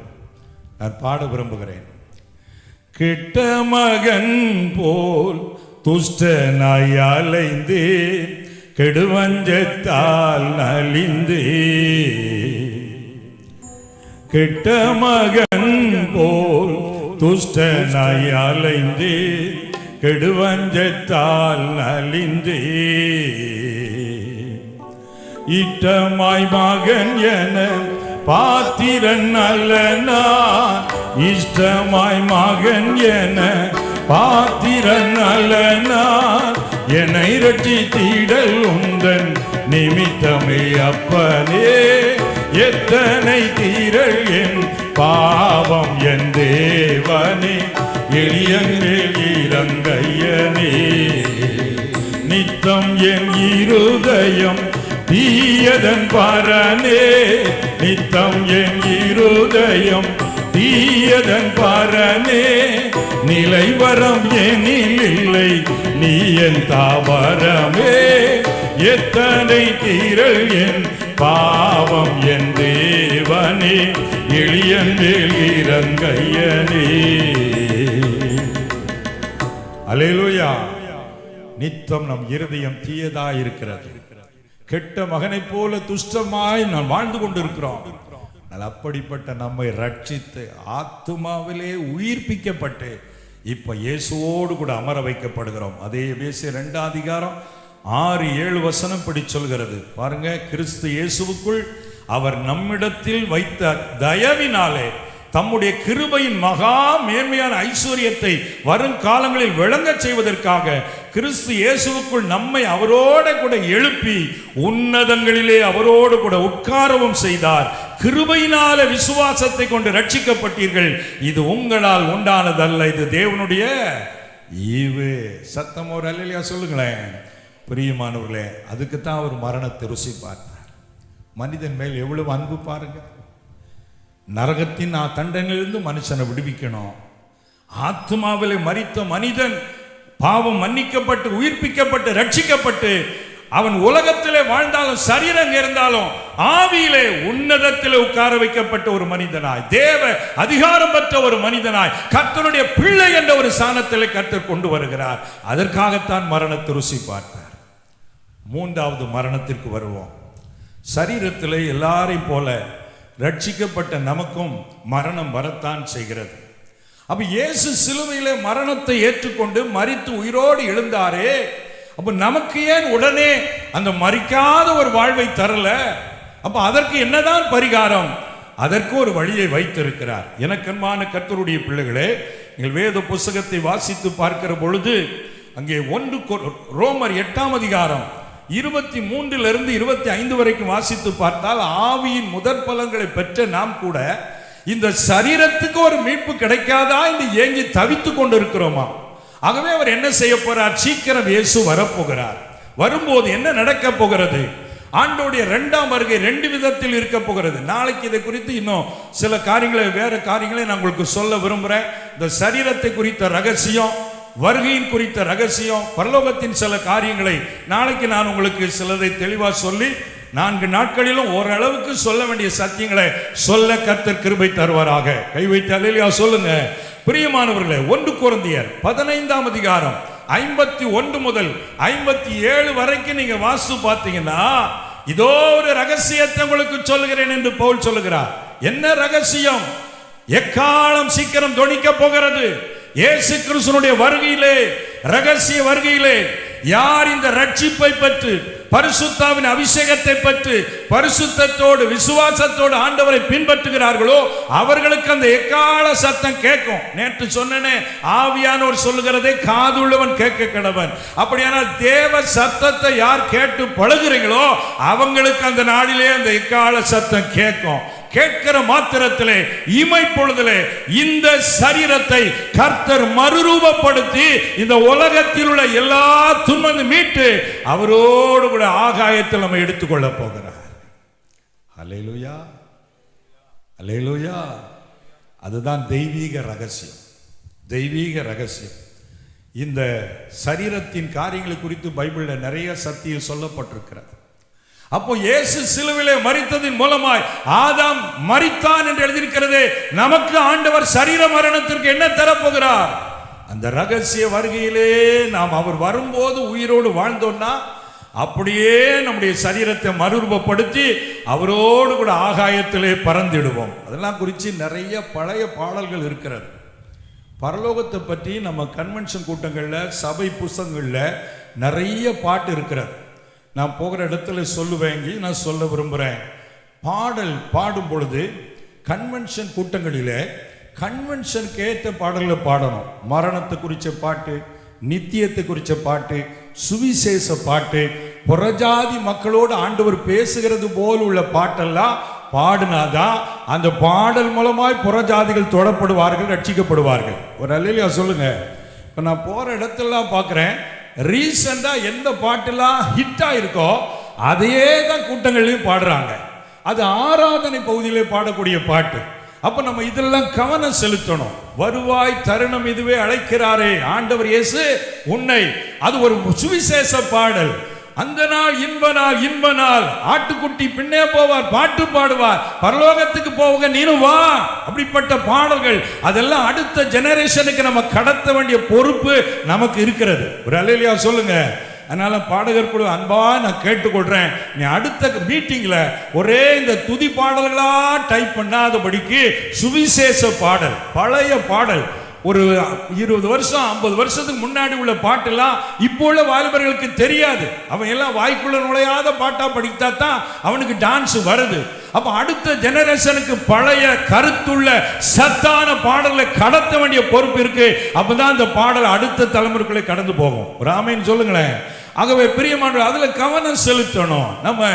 நான் பாட விரும்புகிறேன். கெட்ட மகன் போல் துஷ்டனாய் அலைந்தே கெடுவஞ்சத்தால் நலிந்தே, கெட்ட மகன் போல் துஷ்டனாய் அலைந்தே கெடுவஞ்சத்தால் நலிந்தே, இட்டமாய் மகன் என பாத்திரன் அல்லனா, இஷ்டமாய் மகன் என பாத்திரன் அல்லனா, என்னை ரட்சித்திடல் உந்தன் நிமித்தமே அப்பனே, எத்தனை தீரல் என் பாவம் என் தேவனே, எளியன் மேல் இறங்கையனே, நித்தம் என் இருதயம் தீயதன் பரனே, நித்தம் என் இருதயம் தீயதன் பரனே, நிலைவரம் எனில் இல்லை நீ என் தாவரமே, எத்தனை தீரல் என் பாவம் என் தேவனே, எளியன் மேல் இறங்கையனே. அல்லேலூயா. நித்தம் நம் இருதயம் தீயதா இருக்கிறது. கெட்ட மகனைப் போல துஷ்டமாய் நாம் வாழ்ந்து கொண்டிருக்கிறோம். அப்படிப்பட்ட நம்மை ரட்சித்து ஆத்துமாவிலே உயிர்ப்பிக்கப்பட்டு இப்ப இயேசுவோடு கூட அமர வைக்கப்படுகிறோம். அதே எபேசியர் 2 அதிகாரம் 6-7 வசனம் படி சொல்கிறது பாருங்க. கிறிஸ்து இயேசுவுக்குள் அவர் நம்மிடத்தில் வைத்த தயவினாலே தம்முடைய கிருபையின் மகா மேன்மையான ஐஸ்வர்யத்தை வருங்காலங்களில் விளங்க செய்வதற்காக கிறிஸ்து இயேசுவுக்குள் நம்மை அவரோட கூட எழுப்பி உன்னதங்களிலே அவரோடு கூட உட்காரவும் செய்தார். கிருபையினால விசுவாசத்தை கொண்டு ரட்சிக்கப்பட்டீர்கள். இது உங்களால் உண்டானதல்ல, இது தேவனுடைய ஈவு. சத்தம் ஒரு அல்லேலூயா சொல்லுங்களேன். பிரியமானவர்களே, அதுக்குத்தான் அவர் மரணத்தை ருசி பார்த்தார். மனிதன் மேல் எவ்வளவு அன்பு பாருங்க. நரகத்தின் தண்டனையிலிருந்து மனுஷனை விடுவிக்கணும். ஆத்துமாவிலே மரித்த மனிதன் பாவம் மன்னிக்கப்பட்டு உயிர்ப்பிக்கப்பட்டு ரட்சிக்கப்பட்டு அவன் உலகத்திலே வாழ்ந்தாலும் சரீரம் இருந்தாலும் ஆவியிலே உன்னதத்திலே உட்கார வைக்கப்பட்ட ஒரு மனிதனாய், தேவ அதிகாரம் பெற்ற ஒரு மனிதனாய், கர்த்தருடைய பிள்ளை என்ற ஒரு ஸ்தானத்திலே கர்த்தர் கொண்டு வருகிறார். அதற்காகத்தான் மரணத்தை ருசி பார்த்தார். மூன்றாவது மரணத்திற்கு வருவோம். சரீரத்திலே எல்லாரையும் போல ரட்சிக்கப்பட்ட நமக்கும் மரணம் வரத்தான் செய்கிறது. அப்ப இயேசு சிலுவையிலே மரணத்தை ஏற்றுக்கொண்டு மரித்து உயிரோடு எழுந்தாரே, அப்ப நமக்கு ஏன் உடனே அந்த மரிக்காத ஒரு வாழ்வை தரல? அப்ப அதற்கு என்னதான் பரிகாரம்? அதற்கு ஒரு வழியை வைத்திருக்கிறார். எனக்கன்பான கர்த்தருடைய பிள்ளைகளே, நீங்கள் வேத புஸ்தகத்தை வாசித்து பார்க்கிற பொழுது அங்கே ரோமர் 8ஆம் அதிகாரம் 23 25 வரைக்கும் வாசித்து பார்த்தால், ஆவியின் முதற் பலன்களை பெற்ற நாம் கூட இந்த சரீரத்துக்கு ஒரு மீட்பு கிடைக்காதா என்று ஏங்கி தவித்துக் கொண்டிருக்கிறோமா? ஆகவே அவர் என்ன செய்ய போறார்? சீக்கிரம் இயேசு வரப்போகிறார். வரும்போது என்ன நடக்க போகிறது? ஆண்டோடைய 2ஆம் வருகை 2 விதத்தில் இருக்க போகிறது. நாளைக்கு இதை குறித்து இன்னும் சில காரியங்களை, வேற காரியங்களை நான் உங்களுக்கு சொல்ல விரும்புகிறேன். இந்த சரீரத்தை குறித்த ரகசியம், வருகையின் குறித்த ரகசியம், பரலோகத்தின் சில காரியங்களை நாளைக்கு நான் உங்களுக்கு சிலதை தெளிவாக சொல்லி 4 நாட்களிலும் ஓரளவுக்கு சொல்ல வேண்டிய சத்தியங்களை சொல்ல கர்த்தர் கிருபை தருவாராக. கை வைத்து அல்லேலூயா சொல்லுங்க. பிரியமானவர்களே, 1 கொரிந்தியர் 15ஆம் அதிகாரம் 51 முதல் 57 வரைக்கும் நீங்க வாசித்து பார்த்தீங்கன்னா, இதோ ஒரு ரகசியத்தை உங்களுக்கு சொல்லுகிறேன் என்று பவுல் சொல்லுகிறார். என்ன ரகசியம்? எக்காலம் சீக்கிரம் தொனிக்க போகிறது. இயேசு கிறிஸ்துவினுடைய வருகையிலே, ரகசிய வருகையிலே யார் இந்த ரட்சிப்பை பெற்று, பரிசுத்தாவின் அபிஷேகத்தை பெற்று, பரிசுத்தத்தோடு விசுவாசத்தோடு ஆண்டவரை பின்பற்றுகிறார்களோ அவர்களுக்கு அந்த எக்கால சத்தம் கேட்கும். நேற்று சொன்னனே, ஆவியானவர் சொல்லுகிறதை காதுள்ளவன் கேட்க கடவன். அப்படியானால் தேவ சத்தத்தை யார் கேட்டு பழகுறீங்களோ அவங்களுக்கு அந்த நாளிலே அந்த எக்கால சத்தம் கேட்கும். கேட்கிற மாத்திரத்திலே, இமை பொழுதிலே இந்த சரீரத்தை கர்த்தர் மறுரூபப்படுத்தி இந்த உலகத்தில் உள்ள எல்லா துன்பம் மீட்டு அவரோடு கூட ஆகாயத்தில் நம்ம எடுத்துக்கொள்ள போகிறார். அல்லேலூயா, அல்லேலூயா. அதுதான் தெய்வீக ரகசியம். தெய்வீக ரகசியம். இந்த சரீரத்தின் காரியங்களை குறித்து பைபிளில் நிறைய சத்தியம் சொல்லப்பட்டிருக்கிறது. அப்போ இயேசு சிலுவிலே மரித்ததின் மூலமாய் ஆதாம் மரித்தான் என்று எழுதியிருக்கிறதே, நமக்கு ஆண்டவர் சரீர மரணத்திற்கு என்ன தரப்போகிறார்? அந்த ரகசிய வருகையிலே நாம் அவர் வரும்போது உயிரோடு வாழ்ந்தோம்னா அப்படியே நம்முடைய சரீரத்தை மறுரூபப்படுத்தி அவரோடு கூட ஆகாயத்திலே பறந்திடுவோம். அதெல்லாம் குறித்து நிறைய பழைய பாடல்கள் இருக்கிறது. பரலோகத்தை பற்றி நம்ம கன்வென்ஷன் கூட்டங்களில், சபை புஸ்தகங்களில் நிறைய பாட்டு இருக்கிறது. நான் போகிற இடத்துல சொல்லுவேங்க, நான் சொல்ல விரும்புகிறேன். பாடல் பாடும் பொழுது கன்வென்ஷன் கூட்டங்களிலே கன்வென்ஷனுக்கு ஏற்ற பாடல்களை பாடணும். மரணத்தை குறித்த பாட்டு, நித்தியத்தை குறித்த பாட்டு, சுவிசேஷ பாட்டு, புறஜாதி மக்களோடு ஆண்டவர் பேசுகிறது போல் உள்ள பாட்டெல்லாம் பாடினாதான் அந்த பாடல் மூலமாய் புறஜாதிகள் தொடப்படுவார்கள், ரட்சிக்கப்படுவார்கள். ஒரு அல்லேலூயா சொல்லுங்க. இப்போ நான் போகிற இடத்துலலாம் பார்க்குறேன், ரீசெண்டா எந்த பாட்டெல்லாம் ஹிட் ஆயிருக்கோ அதையே தான் கூட்டங்கள்லையும் பாடுறாங்க. அது ஆராதனை பகுதியிலே பாடக்கூடிய பாட்டு. அப்ப நம்ம இதெல்லாம் கவனம் செலுத்தணும். வருவாய் தருணம் இதுவே அழைக்கிறாரே ஆண்டவர் இயேசு உன்னை, அது ஒரு சுவிசேஷ பாடல். அந்த நாள் இன்ப நாள், இன்ப நாள், ஆட்டுக்குட்டி பின்னே போவார், பாட்டு பாடுவார், பரலோகத்துக்கு போக நீனும் வா. அப்படிப்பட்ட பாடல்கள் அதெல்லாம் அடுத்த ஜெனரேஷனுக்கு நம்ம கடத்த வேண்டிய பொறுப்பு நமக்கு இருக்கிறது. ஒரு அல்லேலூயா சொல்லுங்க. அதனால பாடகர் குழு அன்பா நான் கேட்டுக்கொள்றேன், நீ அடுத்த மீட்டிங்ல ஒரே இந்த துதி பாடல்களா டைப் பண்ணாதபடிக்கு சுவிசேஷ பாடல், பழைய பாடல், ஒரு 20 வருஷம் 50 வருஷத்துக்கு முன்னாடி உள்ள பாட்டெல்லாம் இப்போ உள்ள வாலிபர்களுக்கு தெரியாது. அவன் எல்லாம் வாய்க்குள்ள நுழையாத பாட்டா படித்தா தான் அவனுக்கு டான்ஸ் வருது. அப்ப அடுத்த ஜெனரேஷனுக்கு பழைய கருத்துள்ள சத்தான பாடலை கடத்த வேண்டிய பொறுப்பு இருக்கு. அப்பதான் அந்த பாடல் அடுத்த தலைமுறைக்குள்ளே கடந்து போகும். ஒரு ஆமேன்னு சொல்லுங்களேன். ஆகவே பிரியமானவர்களே, அதுல கவனம் செலுத்தணும். நம்ம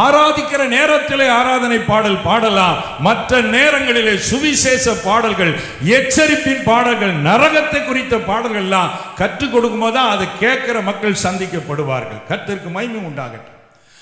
ஆராதிக்கிற நேரத்திலே ஆராதனை பாடல் பாடலாம், மற்ற நேரங்களிலே சுவிசேஷ பாடல்கள், எச்சரிப்பின் பாடல்கள், நரகத்தை குறித்த பாடல்கள்லாம் கற்றுக் கொடுக்கும் போது அதை கேட்கிற மக்கள் சந்திக்கப்படுவார்கள். கர்த்தருக்கு மகிமை உண்டாகட்டும்.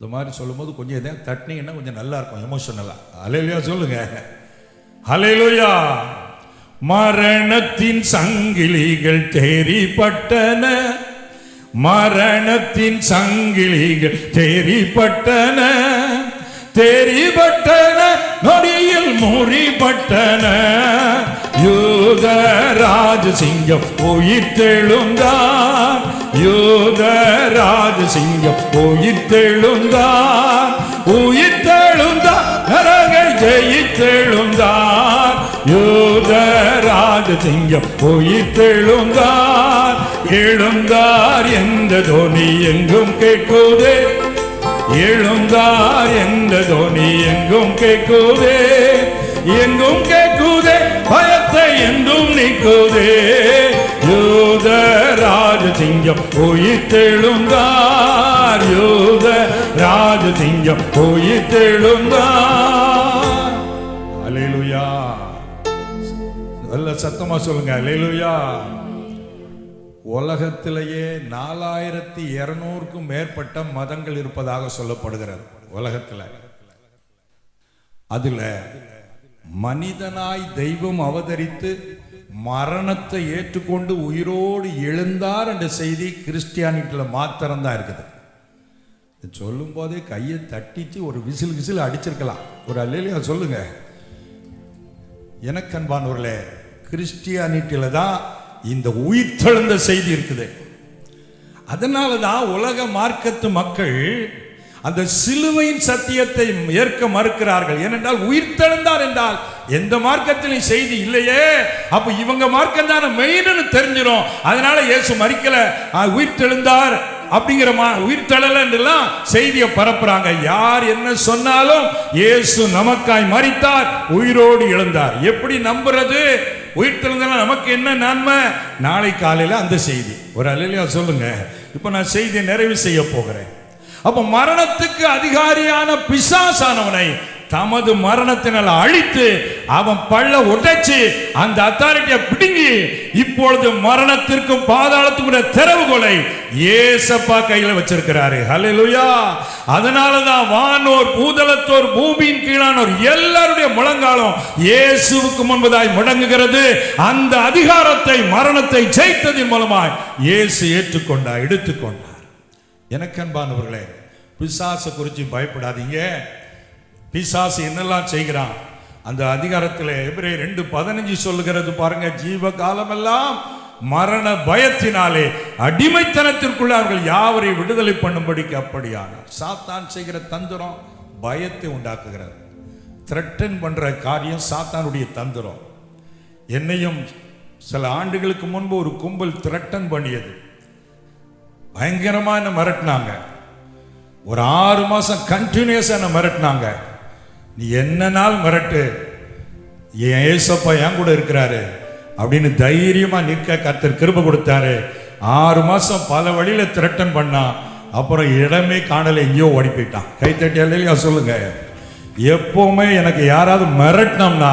இந்த மாதிரி சொல்லும்போது கொஞ்சம் இதை தட்டினீங்கன்னா கொஞ்சம் நல்லா இருக்கும் எமோஷனலா. ஹல்லேலூயா சொல்லுங்க. ஹல்லேலூயா. மரணத்தின் சங்கிலிகள் தேறிப்பட்டன, மரணத்தின் சங்கிலிகள் தேறிப்பட்டன, தேறிப்பட்டன நொடியில் முறிப்பட்டன. யூத ராஜசிங்கம் உயிர்த்தெழுந்தார், யூத ராஜசிங்கம் உயிர்த்தெழுந்தார், உயிர்த்தெழுந்தார் நரகை ஜெயித்தெழுந்தார். யூத ராஜசிங்கம் உயிர்த்தெழுந்தார், எழுந்தார் என்ற தோனி எங்கும் கேட்குதே, எழுந்தார் என்ற தோனி எங்கும் கேட்குதே, எங்கும் கேட்குதே பயத்தை என்றும் நீக்குதே. யூத ராஜசிங்கம் உயிர்த்தெழுந்தார், யூத ராஜசிங்கம் உயிர்த்தெழுந்தார். அல்லேலூயா. நல்ல சத்தமா சொல்லுங்க அல்லேலூயா. உலகத்திலேயே 4200க்கும் மேற்பட்ட மதங்கள் இருப்பதாக சொல்லப்படுகிறது உலகத்தில். அதுல மனிதனாய் தெய்வம் அவதரித்து மரணத்தை ஏற்றுக்கொண்டு உயிரோடு எழுந்தார் என்ற செய்தி கிறிஸ்டியானிட்டில மாத்திரம்தான் இருக்குது. சொல்லும் போதே கையை தட்டிச்சு ஒரு விசில் அடிச்சிருக்கலாம். ஒரு அல்லேலூயா சொல்லுங்க. எனக்கு அன்பானவர்களே, கிறிஸ்டியானிட்டியில தான் இந்த உயிர்த்தெழுந்த செய்தி இருக்குது. அதனால தான் உலக மார்க்கத்து மக்கள் அந்த சிலுவையின் சத்தியத்தை ஏற்க மறுக்கிறார்கள். ஏனென்றால் உயிர்த்தெழுந்தார் என்றால் எந்த மார்க்கத்திலும் செய்தி இல்லையே, அப்ப இவங்க மார்க்கம் தானே மெயின்னு தெரிஞ்சிடும். அதனால இயேசு மரிக்கல, உயிர்த்தெழுந்தார் அப்படிங்கிற உயிர்த்தெழலாம் செய்தியை பரப்புறாங்க. யார் என்ன சொன்னாலும் இயேசு நமக்காய் மரித்தார், உயிரோடு எழுந்தார். எப்படி நம்புறது? உயிர்த்தெழுந்தால் நமக்கு என்ன நன்மை? நாளை காலையில அந்த செய்தி. ஒரு அல்லேலூயா சொல்லுங்க. இப்ப நான் செய்தியை நிறைவு செய்ய போகிறேன். அப்ப மரணத்துக்கு அதிகாரியான பிசாசானவனை தமது மரணத்தினால் அழித்து அவன் பள்ள உடைச்சு அந்த அத்தாரிட்டியை பிடுங்கி இப்பொழுது மரணத்திற்கும் பாதாளத்துக்கும் திறவுகோலை ஏசப்பா கையில வச்சிருக்கிறாரு. ஹல்லேலூயா. அதனாலதான் வானோர் பூதலத்தோர் பூமியின் கீழானோர் எல்லாருடைய முழங்காலும் இயேசுவுக்கு முன்பதாய் முழங்குகிறது. அந்த அதிகாரத்தை மரணத்தை ஜெயித்ததின் மூலமாய் இயேசு ஏற்றுக்கொண்டார், எடுத்துக்கொண்டார். எனக்கு அன்பானவர்களே, பிசாசை குறித்து பயப்படாதீங்க. பிசாசு என்னெல்லாம் செய்கிறான் அந்த அதிகாரத்தில் எபிரேயர் 2:15 சொல்லுகிறது பாருங்க. ஜீவ காலமெல்லாம் மரண பயத்தினாலே அடிமைத்தனத்திற்குள்ள அவர்கள் யாவரை விடுதலை பண்ணும்படிக்கு அப்படியானார். சாத்தான் செய்கிற தந்திரம் பயத்தை உண்டாக்குகிறது. த்ரெட்டன் பண்ற காரியம் சாத்தானுடைய தந்திரம். என்னையும் சில ஆண்டுகளுக்கு முன்பு ஒரு கும்பல் த்ரெட்டன் பண்ணியது. பயங்கரமா என்ன மிரட்டினாங்க. ஒரு 6 மாசம் கண்டினியூஸா என்ன மிரட்டினாங்க. நீ என்ன நாள் மிரட்டு, ஏசப்பா என் கூட இருக்கிறாரு அப்படின்னு தைரியமா நிற்க கர்த்தர் கிருபை கொடுத்தாரு. 6 மாசம் பல வழியில த்ரெட்டன் பண்ணா, அப்புறம் இடமே காணல, எங்கேயோ ஓடி போயிட்டான். கைத்தட்டி அல்லேலூயா சொல்லுங்க. எப்பவுமே எனக்கு யாராவது மிரட்டினோம்னா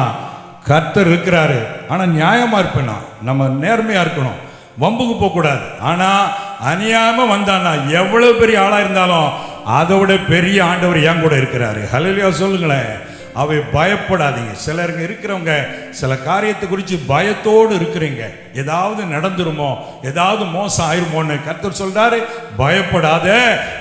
கர்த்தர் இருக்கிறாரு. ஆனா நியாயமா இருப்பேனா, நம்ம நேர்மையா இருக்கணும், வம்புக்கு போக கூடாது. ஆனா அநியாயமா வந்தானா எவ்வளவு பெரிய ஆளா இருந்தாலும் அதோட பெரிய ஆண்டவர் என் கூட இருக்கிறாரு. ஹல்லேலூயா சொல்லுங்களேன். அவை பயப்படாதீங்க. சிலருங்க இருக்கிறவங்க சில காரியத்தை குறித்து பயத்தோடு இருக்கிறீங்க. ஏதாவது நடந்துருமோ, ஏதாவது மோசம் ஆயிருமோன்னு கர்த்தர் சொல்றாரு. பயப்படாத,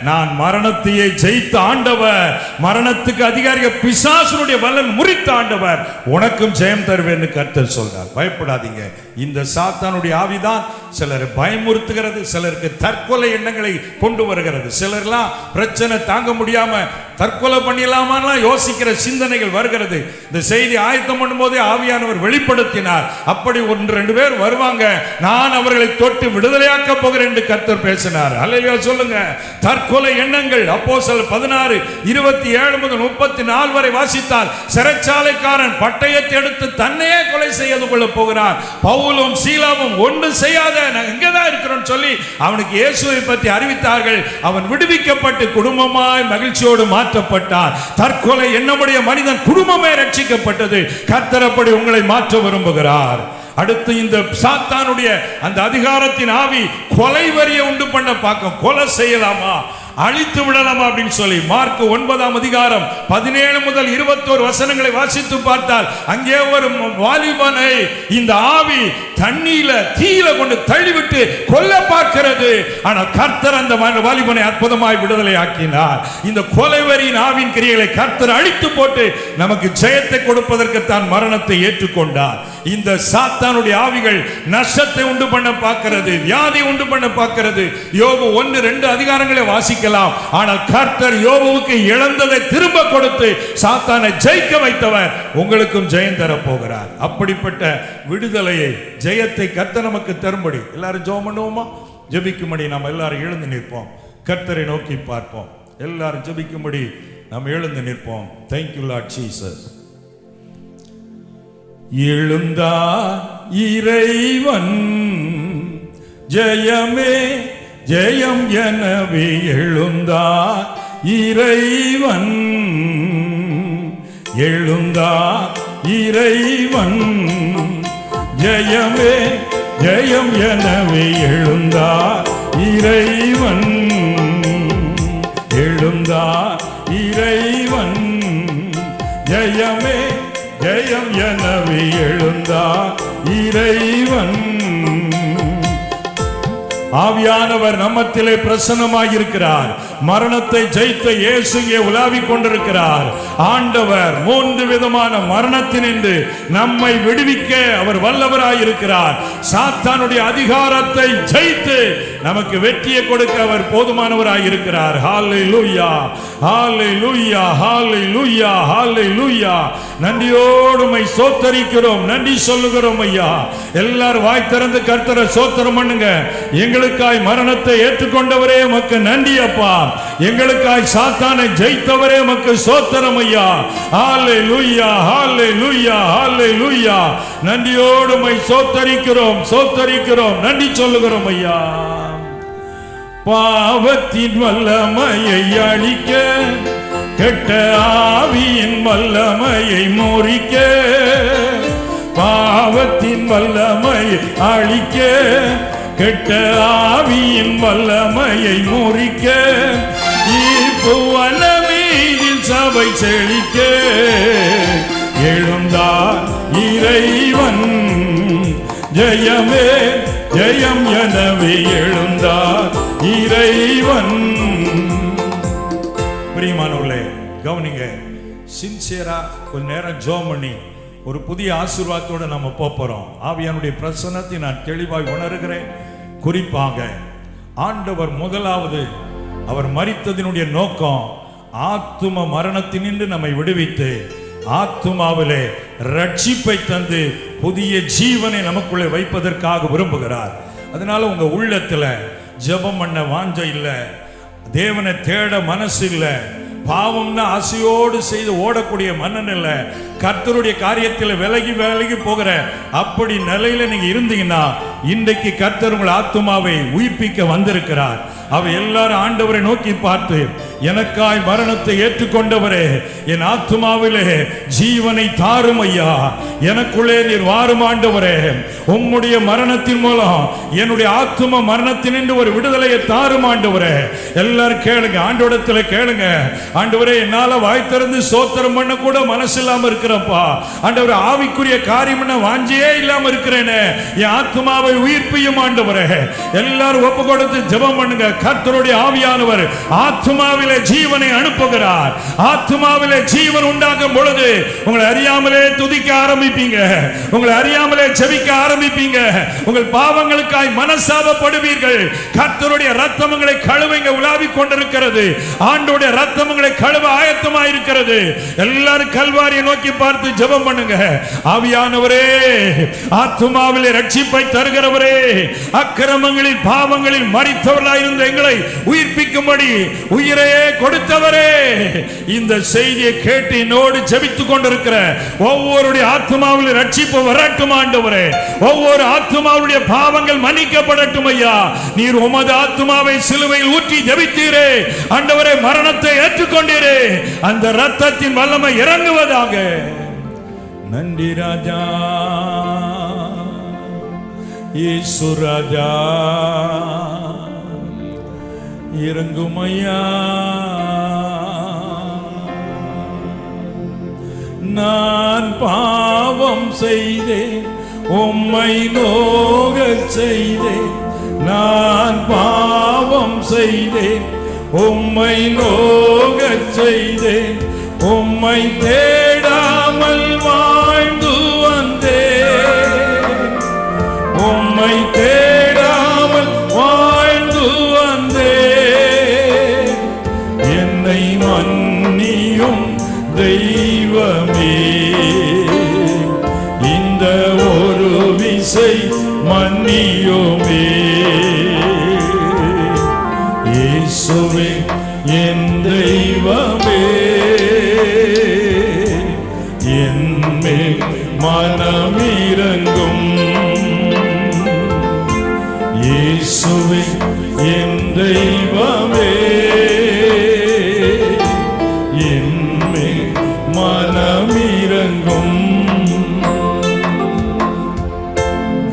நான் மரணத்தையே ஜெயித்த ஆண்டவர், மரணத்துக்கு அதிகாரிக பிசாசுடைய வல்லன் முறித்த ஆண்டவர், உனக்கும் ஜெயம் தருவேன்னு கர்த்தர் சொல்றார். பயப்படாதீங்க. இந்த சாத்தானுடைய ஆவிதான் சிலரை பயமுறுத்துகிறது, சிலருக்கு தற்கொலை எண்ணங்களை கொண்டு வருகிறது. சிலர்லாம் பிரச்சனை தாங்க முடியாம தற்கொலை பண்ணிடலாமான்லாம் யோசிக்கிற சிந்தனைகள் வருகிறது. இந்த செய்தி ஆயத்தம் பண்ணும் போதே ஆவியானவர் வெளிப்படுத்தினார். அப்படி 1-2 பேர் வருவாங்க, நான் அவர்களை தொட்டு விடுதலையாக்க போகிறேன் என்று கர்த்தர் பேசினார். அல்லேலூயா சொல்லுங்க. தற்கொலை எண்ணங்கள் அப்போஸ்தலர் 16:27-34 வரை வாசித்தால் சிறைச்சாலைக்காரன் பட்டயத்தை எடுத்து தன்னையே கொலை செய்து கொள்ள போகிறான். பவுலும் சீலாவும் ஒன்று செய்யாத நாங்கள் இங்கதான் இருக்கிறோம் சொல்லி அவனுக்கு இயேசுவை பற்றி அறிவித்தார்கள். அவன் விடுவிக்கப்பட்டு குடும்பமாய் மகிழ்ச்சியோடு மாற்றப்பட்டான். தற்கொலை எண்ணமுடைய மனிதன் குடும்பமே ரட்சிக்கப்பட்டது. கர்த்தர் அப்படி உங்களை மாற்ற விரும்புகிறார். அடுத்து இந்த சாத்தானுடைய அந்த அதிகாரத்தின் ஆவி கொலை வரியை உண்டு பண்ண பார்க்கும். கொலை செய்யலாமா, அழித்து விடலாம் அப்படின்னு சொல்லி மார்க் 9ஆம் அதிகாரம் 17 முதல் 21 வசனங்களை வாசித்து பார்த்தால் அங்கே ஒரு வாலிபனை இந்த ஆவி தண்ணீல தீயில கொண்டு தள்ளிவிட்டு கொல்ல பார்க்கிறது. ஆனால் கர்த்தர் அந்த வாலிபனை அற்புதமாய் விடுதலை ஆக்கினார். இந்த கொலைவரியின் ஆவின் கிரியைகளை கர்த்தர் அழித்து போட்டு நமக்கு ஜெயத்தை கொடுப்பதற்கு தான் மரணத்தை ஏற்றுக்கொண்டார். இந்த சாத்தானுடைய ஆவிகள் நஷ்டத்தை உண்டு பண்ண பார்க்கிறது, வியாதி உண்டு பண்ண பார்க்கிறது. யோபு 1-2 அதிகாரங்களை வாசிக்கலாம். ஆனால் கர்த்தர் யோபுவுக்கு இழந்ததை திரும்ப கொடுத்து சாத்தானை ஜெயிக்க வைத்தவர் உங்களுக்கும் ஜெயம் தர போகிறார். அப்படிப்பட்ட விடுதலையை, ஜெயத்தை கர்த்தர் நமக்கு தரும்படி எல்லாரும் ஜெபம் பண்ணுவோமா? ஜெபிக்கும்படி நாம் எல்லாரும் எழுந்து நிற்போம். கர்த்தரை நோக்கி பார்ப்போம். எல்லாரும் ஜெபிக்கும்படி நாம் எழுந்து நிற்போம். Thank you Lord Jesus. எழுந்தார் இறைவன், ஜெயமே ஜெயம் எனவே எழுந்தார் இறைவன், எழுந்தார் இறைவன், ஜெயமே ஜெயம் எனவே எழுந்தார் இறைவன், எழுந்தார் இறைவன், ஜெயமே ஜெயம் எனவே எழுந்தார் இறைவன். ஆவியானவர் நம்மத்திலே பிரசன்னமாயிருக்கிறார். மரணத்தை ஜெயித்த இயேசு இங்கே உலாவிக் கொண்டிருக்கிறார். ஆண்டவர் 3 விதமான மரணத்தினின்று நம்மை விடுவிக்க அவர் வல்லவராயிருக்கிறார். சாத்தானுடைய அதிகாரத்தை ஜெயித்து நமக்கு வெற்றியை கொடுக்க அவர் போதுமானவராயிருக்கிறார். ஹல்லேலூயா, ஹல்லேலூயா, ஹல்லேலூயா, ஹல்லேலூயா. நன்றியோடு உம்மை ஸ்தோத்தரிக்கிறோம், நன்றி சொல்லுகிறோம் ஐயா. எல்லாரும் வாய் திறந்து கர்த்தரை ஸ்தோத்திரம் பண்ணுங்க. எங்களுக்காய் மரணத்தை ஏற்றுக்கொண்டவரே உமக்கு நன்றி அப்பா. எங்களுக்காய் சாத்தானை ஜெயித்தவரே உமக்கு ஸ்தோத்திரம் ஐயா. ஹல்லேலூயா, ஹல்லேலூயா, ஹல்லேலூயா. நன்றியோடு உம்மை ஸ்தோத்தரிக்கிறோம், ஸ்தோத்தரிக்கிறோம், நன்றி சொல்லுகிறோம் ஐயா. பாவத்தின் வல்லமையை அழிக்க, கெட்ட ஆவியின் வல்லமையை முறிக்க, பாவத்தின் வல்லமையை அழிக்க, கெட்ட ஆவியின் வல்லமையை முறிக்க, இப்புவனமீதில் சபை செழிக்க, எழுந்தார் இறைவன், ஜெயமே ஜெயம் எனவே எழுந்தார் இறைவன். பிரியமானவர்களே கவனிங்க, சின்சியரா கொஞ்ச நேரம் ஜெபம் பண்ணி ஒரு புதிய ஆசீர்வாதத்தோட நம்ம போறோம். ஆவியானுடைய பிரசன்னத்தை நான் தெளிவாய் உணர்கிறேன். குறிப்பாக ஆண்டவர் முதலாவது அவர் மரித்ததினுடைய நோக்கம் ஆத்தும மரணத்தினின்று நம்மை விடுவித்து ஆத்துமாவிலே ரட்சிப்பை தந்து புதிய ஜீவனை நமக்குள்ளே வைப்பதற்காக விரும்புகிறார். அதனால உங்க உள்ளத்துல ஜெபம் பண்ண வாஞ்சை இல்லை, தேவனை தேட மனசு இல்லை, பாவம்னா ஆசையோடு செய்து ஓடக்கூடிய மன்னன் இல்ல, கர்த்தருடைய காரியத்தில் விலகி விலகி போகிற அப்படி நிலையில நீங்க இருந்தீங்கன்னா இன்றைக்கு கர்த்தர் உங்கள் ஆத்துமாவை உயிர்ப்பிக்க வந்திருக்கிறார். அவ எல்லாரும் ஆண்டவரை நோக்கி பார்த்து, எனக்காய் மரணத்தை ஏற்றுக்கொண்டவரே, என் ஆத்துமாவிலே ஜீவனை தாரும் ஐயா, எனக்குள்ளே நீர் வாரும் ஆண்டவரே, உம்முடைய மரணத்தின் மூலம் என்னுடைய ஆத்தும மரணத்தினின்று ஒரு விடுதலையை தாரும் ஆண்டவரே. எல்லாரும் கேளுங்க, ஆண்டவரிடத்தில் கேளுங்க. ஆண்டவரே, என்னால வாய் திறந்து ஸ்தோத்திரம் பண்ண கூட மனசு இல்லாம இருக்கிறப்பா. ஆண்டவரே, ஆவிக்குரிய காரியம் என்ன வாஞ்சியே இல்லாம இருக்கிறேனே, என் ஆத்துமாவை உயிர்ப்பியும் ஆண்டவரே. எல்லாரும் ஒப்பு கொடுத்து ஜெபம் பண்ணுங்க. கர்த்தருடைய ஆவியானவர் ஆத்துமாவிலே ஜீவனை அனுப்புகிறார். ஆத்துமாவிலே ஜீவன் உண்டாகும் பொழுது உங்களை அறியாமலே துதிக்க ஆரம்பிப்பீங்க, உங்களை அறியாமலே ஜெபிக்க ஆரம்பிப்பீங்க, உங்கள் பாவங்களுக்காய் மனசாபப்படுவீர்கள். கர்த்தருடைய ரத்தம் உங்களை கழுவ உலாவிக் கொண்டிருக்கிறது. ஆண்டவருடைய ரத்தம் உங்களை கழுவ ஆயத்தமாய் இருக்கிறது. எல்லாரும் கல்வாரியை நோக்கி பார்த்து ஜெபம் பண்ணுங்க. ஆவியானவரே, ஆத்துமாவிலே ரட்சிப்பை தருகிறவரே, அக்கிரமங்களில் பாவங்களில் மரித்தவர்களாய் இருந்த எங்களை உயிர்ப்பிக்கும்படி உயிரையே கொடுத்தவரே, இந்த செய்தியை கேட்டு என்னோடு ஜெபித்துக் கொண்டிருக்கிற ஒவ்வொருடைய ஆத்துமாவில் ரட்சிப்பு வரட்டும் ஆண்டவரே. ஒவ்வொரு ஆத்துமாவுடைய பாவங்கள் மன்னிக்கப்படட்டும் ஐயா. நீர் உமது ஆத்துமாவை சிலுவையில் ஊற்றி ஜெபித்தீரே ஆண்டவரே, மரணத்தை ஏற்றுக்கொண்டீரே, அந்த இரத்தத்தின் வல்லமை இறங்குவதாக. நன்றி ராஜா, இயேசு ராஜா, இறங்குமையா. நான் பாவம் செய்தேன், உம்மை நோகச் செய்தேன். நான் பாவம் செய்தேன், உம்மை நோகச் செய்தேன். உம்மை தேடாமல் வாழ்ந்து வந்தேன், உம்மை தேடாமல் வாழ்ந்து வந்தேன். என்னை மன்னியும் தெய்வமே, இந்த ஒரு விசை மன்னியுமே. இயேசுவே என் தெய்வமே, என்மேல் மனமிரங்கும். இயேசுவே என் தெய்வமே, என்மேல் மனமிரங்கும்.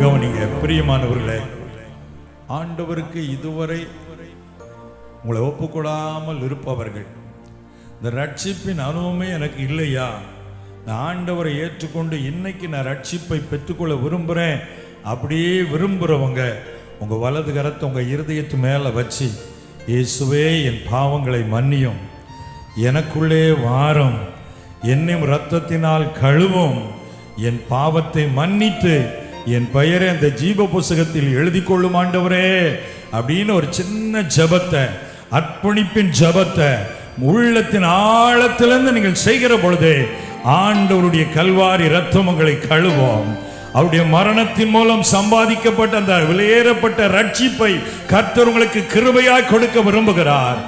கவனிங்க பிரியமானவர்களே, ஆண்டவருக்கு இதுவரை உங்களை ஒப்புக்கொடாமல் இருப்பவர்கள், இந்த ரட்சிப்பின் அனுபவமே எனக்கு இல்லையா, நான் ஆண்டவரை ஏற்றுக்கொண்டு இன்னைக்கு நான் ரட்சிப்பை பெற்றுக்கொள்ள விரும்புகிறேன் அப்படியே விரும்புகிறவங்க உங்கள் வலது கரத்தை உங்கள் இருதயத்து மேலே வச்சு, இயேசுவே என் பாவங்களை மன்னியும், எனக்குள்ளே வாரும், என்னும் இரத்தத்தினால் கழுவும், என் பாவத்தை மன்னித்து என் பெயரை அந்த ஜீவ புஸ்தகத்தில் எழுதி கொள்ளும் ஆண்டவரே அப்படின்னு ஒரு சின்ன ஜெபத்தை, அர்ப்பணிப்பின் ஜெபத்தை உள்ளத்தின் ஆழத்திலிருந்து நீங்கள் செய்கிற பொழுது ஆண்டவருடைய கல்வாரி இரத்தம் உங்களை கழுவும். அவருடைய மரணத்தின் மூலம் சம்பாதிக்கப்பட்ட அந்த விலையேறப்பட்ட ரட்சிப்பை கர்த்தர் உங்களுக்கு கிருபையாய் கொடுக்க விரும்புகிறார்.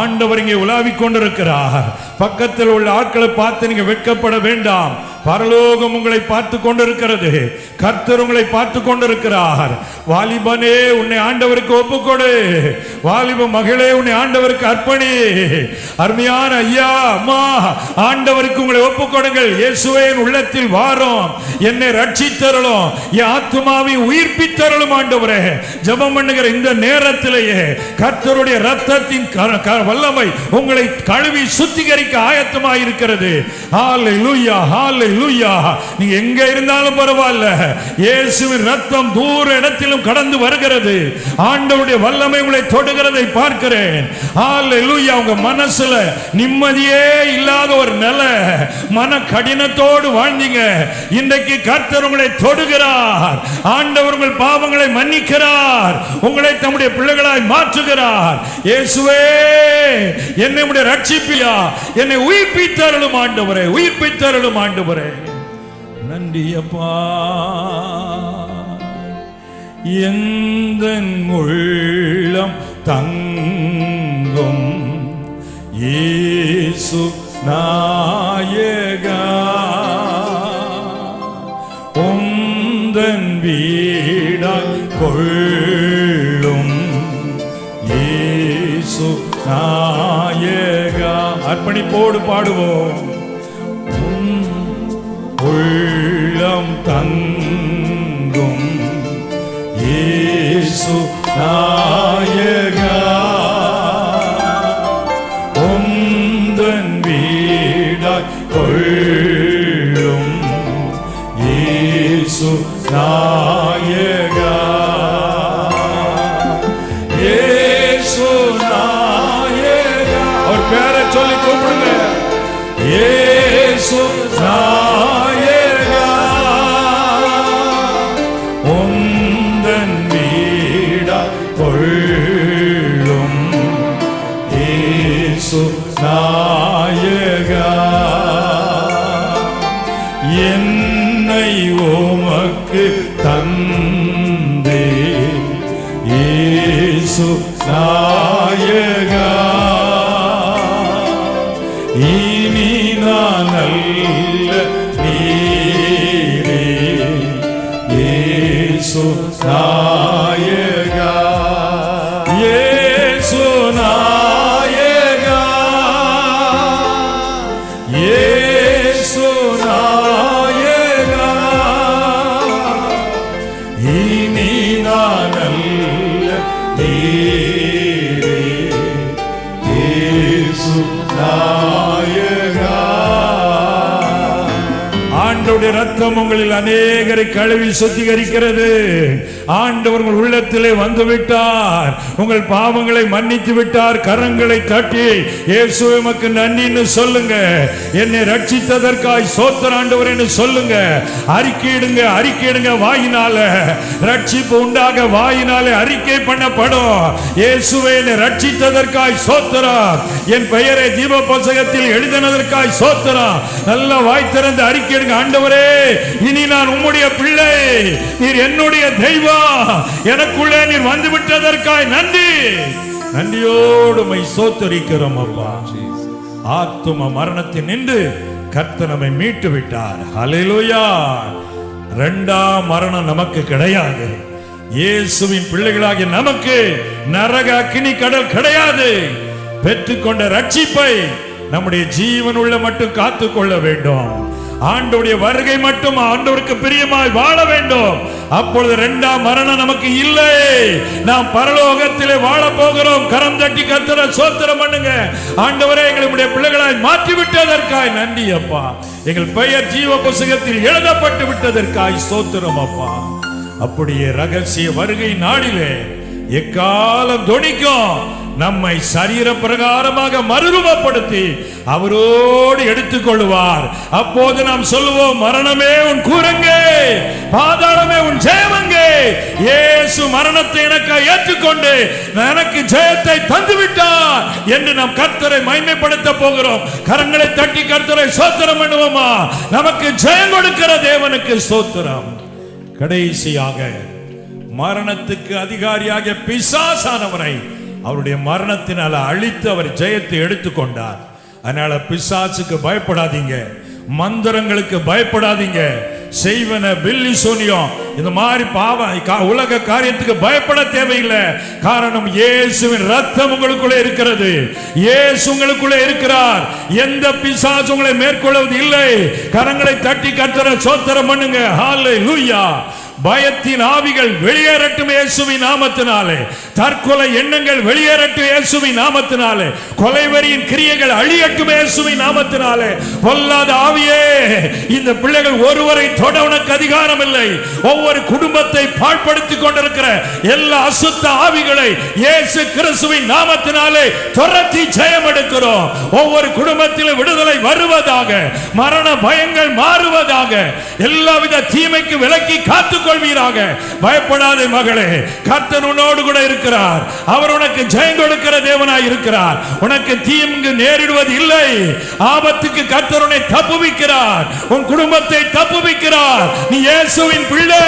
ஆண்டவர் இங்கே உலாவிக் கொண்டிருக்கிறார். பக்கத்தில் உள்ள ஆட்களை பார்த்து நீங்க வெட்கப்பட வேண்டாம். பரலோகம் உங்களை பார்த்து கொண்டிருக்கிறது. கர்த்தர் உங்களை பார்த்து கொண்டிருக்கிறார். வாலிபனே உன்னை ஆண்டவருக்கு ஒப்புக்கொடு, வாலிப மகளே உன்னை ஆண்டவருக்கு அர்ப்பணி. அருமையான ஐயா அம்மா, ஆண்டவருக்கு உங்களை ஒப்புக்கொடுங்கள். இயேசுவே என் உள்ளத்தில் வாரும், என்னை ரட்சித்தருளும், என் ஆத்துமாவை உயிர்ப்பித்தருளும் ஆண்டவரே. ஜெபம் பண்ணுகிற இந்த நேரத்திலேயே கர்த்தருடைய இரத்தத்தின் வல்லமை உங்களை கழுவி சுத்திகரிக்க ஆயத்தமாக இருக்கிறது. ஹல்லேலூயா, ஹல்லேலூயா. நீங்க எங்க இருந்தாலும் பரவாயில்ல, இயேசுவின் இரத்தம் தூர இடத்திலும் கடந்து வருகிறது. ஆண்டவருடைய வல்லமை உங்களை தொடுகிறதை பார்க்கிறேன். ஹல்லேலூயா. உங்க மனசுல நிம்மதியே இல்லாத ஒரு நிலை, மன கடினத்தோடு வாழ்ந்தீங்க, இன்றைக்கு கர்த்தர் உங்களை தொடுகிறார். ஆண்டவர் உங்கள் பாவங்களை மன்னிக்கிறார், உங்களை தம்முடைய பிள்ளைகளாய் மாற்றுகிறார். இயேசுவே என்னுடைய ரட்சிப்பியா, என்னை உயிர்ப்பித்தருளும் ஆண்டவரே, உயிர்ப்பித்தருளும் ஆண்டவரே. நன்றி அப்பா. எந்தன் உள்ளம் தங்கும் இயேசு நாயகா, உந்தன் வீடாய் கொள்ளும் இயேசு நாயகா. அர்ப்பணிப்போடு பாடுவோம். உள்ளம் தங்கும் இயேசு நாயகா, உந்தன் வீடாய் கொள்ளும் இயேசு நாயகா. இயேசு நாயகா. அவர் பேரை சொல்லி கூப்பிடுங்க. இயேசு நாயகா, உந்தன் வீடாய் கொள்ளும் இயேசு நாயகா. என்னை உமக்கு தந்தே இயேசு நாயகா, இனி நான் அல்ல நீரே இயேசு நாயகா. இயேசு நாயகா, இயேசு நாயகா, இனி நான் அல்ல நீரே ஆண்டவருடைய ரத்தம் உங்களில் அநேகரை கழுவி சுத்திகரிக்கிறது. ஆண்டவர் உங்கள் உள்ளத்திலே வந்து விட்டார், உங்கள் பாவங்களை மன்னித்து விட்டார். கரங்களை தட்டி இயேசுவே உமக்கு நன்றின்னு சொல்லுங்க. என்னை ரட்சித்ததற்காய் ஸ்தோத்திரம் ஆண்டவரே என்று சொல்லுங்க. அறிக்கையிடுங்க, அறிக்கையிடுங்க. வாயினால ரட்சிப்பு உண்டாக வாயினாலே அறிக்கை பண்ணப்படும். இயேசுவே என்னை ரட்சித்ததற்காய் ஸ்தோத்திரம், என் பெயரை ஜீவ புத்தகத்தில் எழுதினதற்காய் ஸ்தோத்திரம். நல்ல வாய் திறந்து அறிக்கையிடுங்க. ஆண்டவரே, இனி நான் உம்முடைய பிள்ளை, நீர் என்னுடைய தெய்வம், எனக்குள்ளே நீர் வந்து விட்டதற்காய் நன்றி. நன்றியோடு மை ஸ்தோத்திரிக்கிறோம் அப்பா. ஆத்தும மரணத்தில் நின்று கர்த்தர் நம்மை மீட்டு விட்டார். ஹல்லேலூயா. இரண்டாம் மரணம் நமக்கு கிடையாது. இயேசுவின் பிள்ளைகளாகிய நமக்கு நரக அக்கினி கடல் கிடையாது. பெற்றுக்கொண்ட ரட்சிப்பை நம்முடைய ஜீவன் உள்ள மட்டும் காத்துக் கொள்ள வேண்டும். ஆண்டவருடைய வருகை மட்டும் ஆண்டவருக்கு பிரியமாய் வாழ வேண்டும். அப்பொழுது இரண்டாம் மரணம் நமக்கு இல்லை. நாம் பரலோகத்திலே வாழ போகிறோம். கரம் தட்டி கர்த்தரை ஸ்தோத்திரம் பண்ணுங்க. ஆண்டவரே, எங்களுடைய பிள்ளைகளாய் மாற்றி விட்டதற்காய் நன்றி அப்பா. எங்கள் பெயர் ஜீவ புத்தகத்தில் எழுதப்பட்டு விட்டதற்காய் ஸ்தோத்திரம் அப்பா. அப்படியே ரகசிய வருகை நாளிலே எக்காலம் தொனிக்கும் நம்மை சரீர பிரகாரமாக மறுரூபப்படுத்தி அவரோடு எடுத்துக் கொள்வார். அப்போது நாம் சொல்லுவோம், மரணமே உன் கூரங்கே, பாதாளமே உன் ஜெயமங்கே. இயேசு மரணத்தை எனக்கு ஏற்றுக்கொண்டு எனக்கு ஜெயத்தை தந்துவிட்டார் என்று நாம் கர்த்தரை மகிமைப்படுத்த போகிறோம். கரங்களை தட்டி கர்த்தரை ஸ்தோத்திரம் பண்ணுவோமா? நமக்கு ஜெயம் கொடுக்கிற தேவனுக்கு ஸ்தோத்திரம். கடைசியாக மரணத்துக்கு அதிகாரியாக பிசாசானவரை அவருடைய மரணத்தினால அழித்து அவர் ஜெயத்தை எடுத்துக்கொண்டார். அதனால பிசாசுக்கு பயப்படாதீங்க, மந்திரங்களுக்கு பயப்படாதீங்க, செய்வன பில்லி சோனியம் இந்த மாதிரி உலக காரியத்துக்கு பயப்பட தேவையில்லை. காரணம், இயேசுவின் ரத்தம் உங்களுக்குள்ளே இருக்கிறது. இயேசு உங்களுக்குள்ளே இருக்கிறார். எந்த பிசாசு உங்களை மேற்கொள்வது இல்லை. கரங்களை தட்டி கர்த்தரை ஸ்தோத்திரம் பண்ணுங்க. ஹல்லேலூயா. பயத்தின் ஆவிகள் வெளியேறட்டும் இயேசுவின் நாமத்தினாலே. தற்கொலை எண்ணங்கள் வெளியேறட்டும் இயேசுவின் நாமத்தினாலே. கொலைவெறியின் கிரியைகள் அழியட்டும் இயேசுவின் நாமத்தினாலே. பொல்லாத ஆவியே, இந்த பிள்ளைகள் ஒருவரை தொட உனக்கு அதிகாரம் இல்லை. ஒவ்வொரு குடும்பத்தை பாழ்படுத்திக் கொண்டிருக்கிற எல்லா அசுத்த ஆவிகளை இயேசு கிறிஸ்துவின் நாமத்தினாலே துரத்தி ஜெயம் எடுக்கிறோம். ஒவ்வொரு குடும்பத்திலும் விடுதலை வருவதாக, மரண பயங்கள் மாறுவதாக, எல்லாவித தீமைக்கு விலக்கி காத்து கொள்வீராக. பயப்படாதே மகளே, கர்த்தர் உன்னோடு கூட இருக்கிறார். அவர் உனக்கு ஜெயம் கொடுக்கிற தேவனாய் இருக்கிறார். உனக்கு தீங்கு நேரிடுவது இல்லை. ஆபத்துக்கு கர்த்தர் உன்னை தப்புவிக்கிறார். உன் குடும்பத்தை தப்புவிக்கிறார். நீ இயேசுவின் பிள்ளை.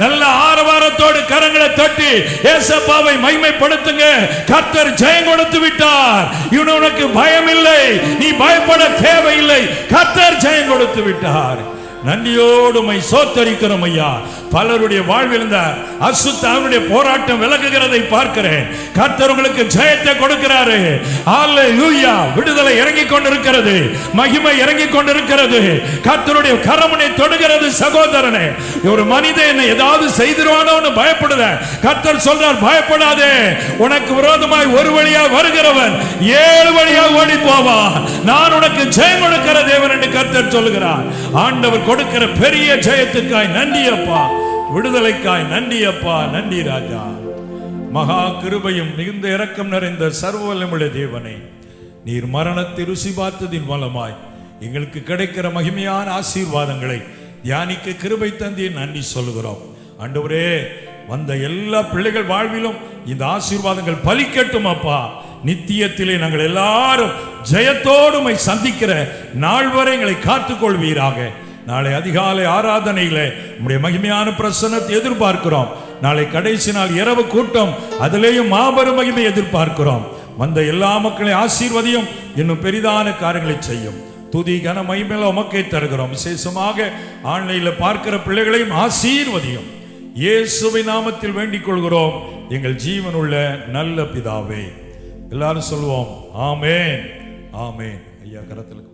நல்ல ஆரவாரத்தோடு கரங்களை தட்டி இயேசுவை மகிமைப்படுத்துங்க. கர்த்தர் ஜெயம் கொடுத்து விட்டார். இவன் உனக்கு பயம் இல்லை. நீ பயப்பட தேவையில்லை. கர்த்தர் ஜெயம் கொடுத்து விட்டார். நன்றியோடு மை சோத்தரிக்கிறோம் ஐயா. பலருடைய வாழ்வில் இந்த அசுத்தாவுடைய போராட்டம் விலகுகிறதை பார்க்கிறேன். கர்த்தர் உங்களுக்கு ஜெயத்தை கொடுக்கிறாரு. ஹல்லேலூயா. விடுதலை இறங்கி கொண்டிருக்கிறது, மகிமை இறங்கி கொண்டிருக்கிறது. கர்த்தருடைய கரமுனை தொடுகிறது. சகோதரனே, ஒரு மனிதன் என்ன ஏதாவது செய்திருவானோன்னு பயப்படுத, கர்த்தர் சொல்றார், பயப்படாதே. உனக்கு விரோதமாய் ஒரு வழியா வருகிறவன் 7 வழியா ஓடி போவான். நான் உனக்கு ஜெயம் கொடுக்கிற தேவன் என்று கர்த்தர் சொல்லுகிறார். ஆண்டவர் கொடுக்கிற பெரிய ஜெயத்துக்காய் நன்றி அப்பா. விடுதலைக்காய் நன்றி அப்பா. நன்றி ராஜா. மகா கிருபையும் மிகுந்த இரக்கம் நிறைந்த சர்வ வல்லமையுள்ள தேவனே, நீர் மரணத்தை ருசி பார்த்ததின் மூலமாய் எங்களுக்கு கிடைக்கிற மகிமையான ஆசீர்வாதங்களை தியானிக்க கிருபை தந்தி நன்றி சொல்லுகிறோம். ஆண்டவரே, வந்த எல்லா பிள்ளைகள் வாழ்விலும் இந்த ஆசீர்வாதங்கள் பலிக்கட்டும் அப்பா. நித்தியத்திலே நாங்கள் எல்லாரும் ஜெயத்தோடு சந்திக்கிற நாள் வரை எங்களை காத்துக்கொள்வீராக. நாளை அதிகாலை ஆராதனையிலே நம்முடைய மகிமையான பிரசன்னத்தை எதிர்பார்க்கிறோம். நாளை கடைசி நாள் இரவு கூட்டம், அதிலேயும் மாபெரும் மகிமை எதிர்பார்க்கிறோம். வந்த எல்லா மக்களையும் ஆசீர்வதியும், இன்னும் பெரிதான காரியங்களை செய்யும். துதி கன மகிமையில உமக்கே தருகிறோம். விசேஷமாக ஆன்லைனில் பார்க்கிற பிள்ளைகளையும் ஆசீர்வதியும். இயேசுவின் நாமத்தில் வேண்டிக் கொள்கிறோம் எங்கள் ஜீவனுள்ள நல்ல பிதாவே. எல்லாரும் சொல்லுவோம், ஆமென், ஆமென். ஐயா கரத்தில்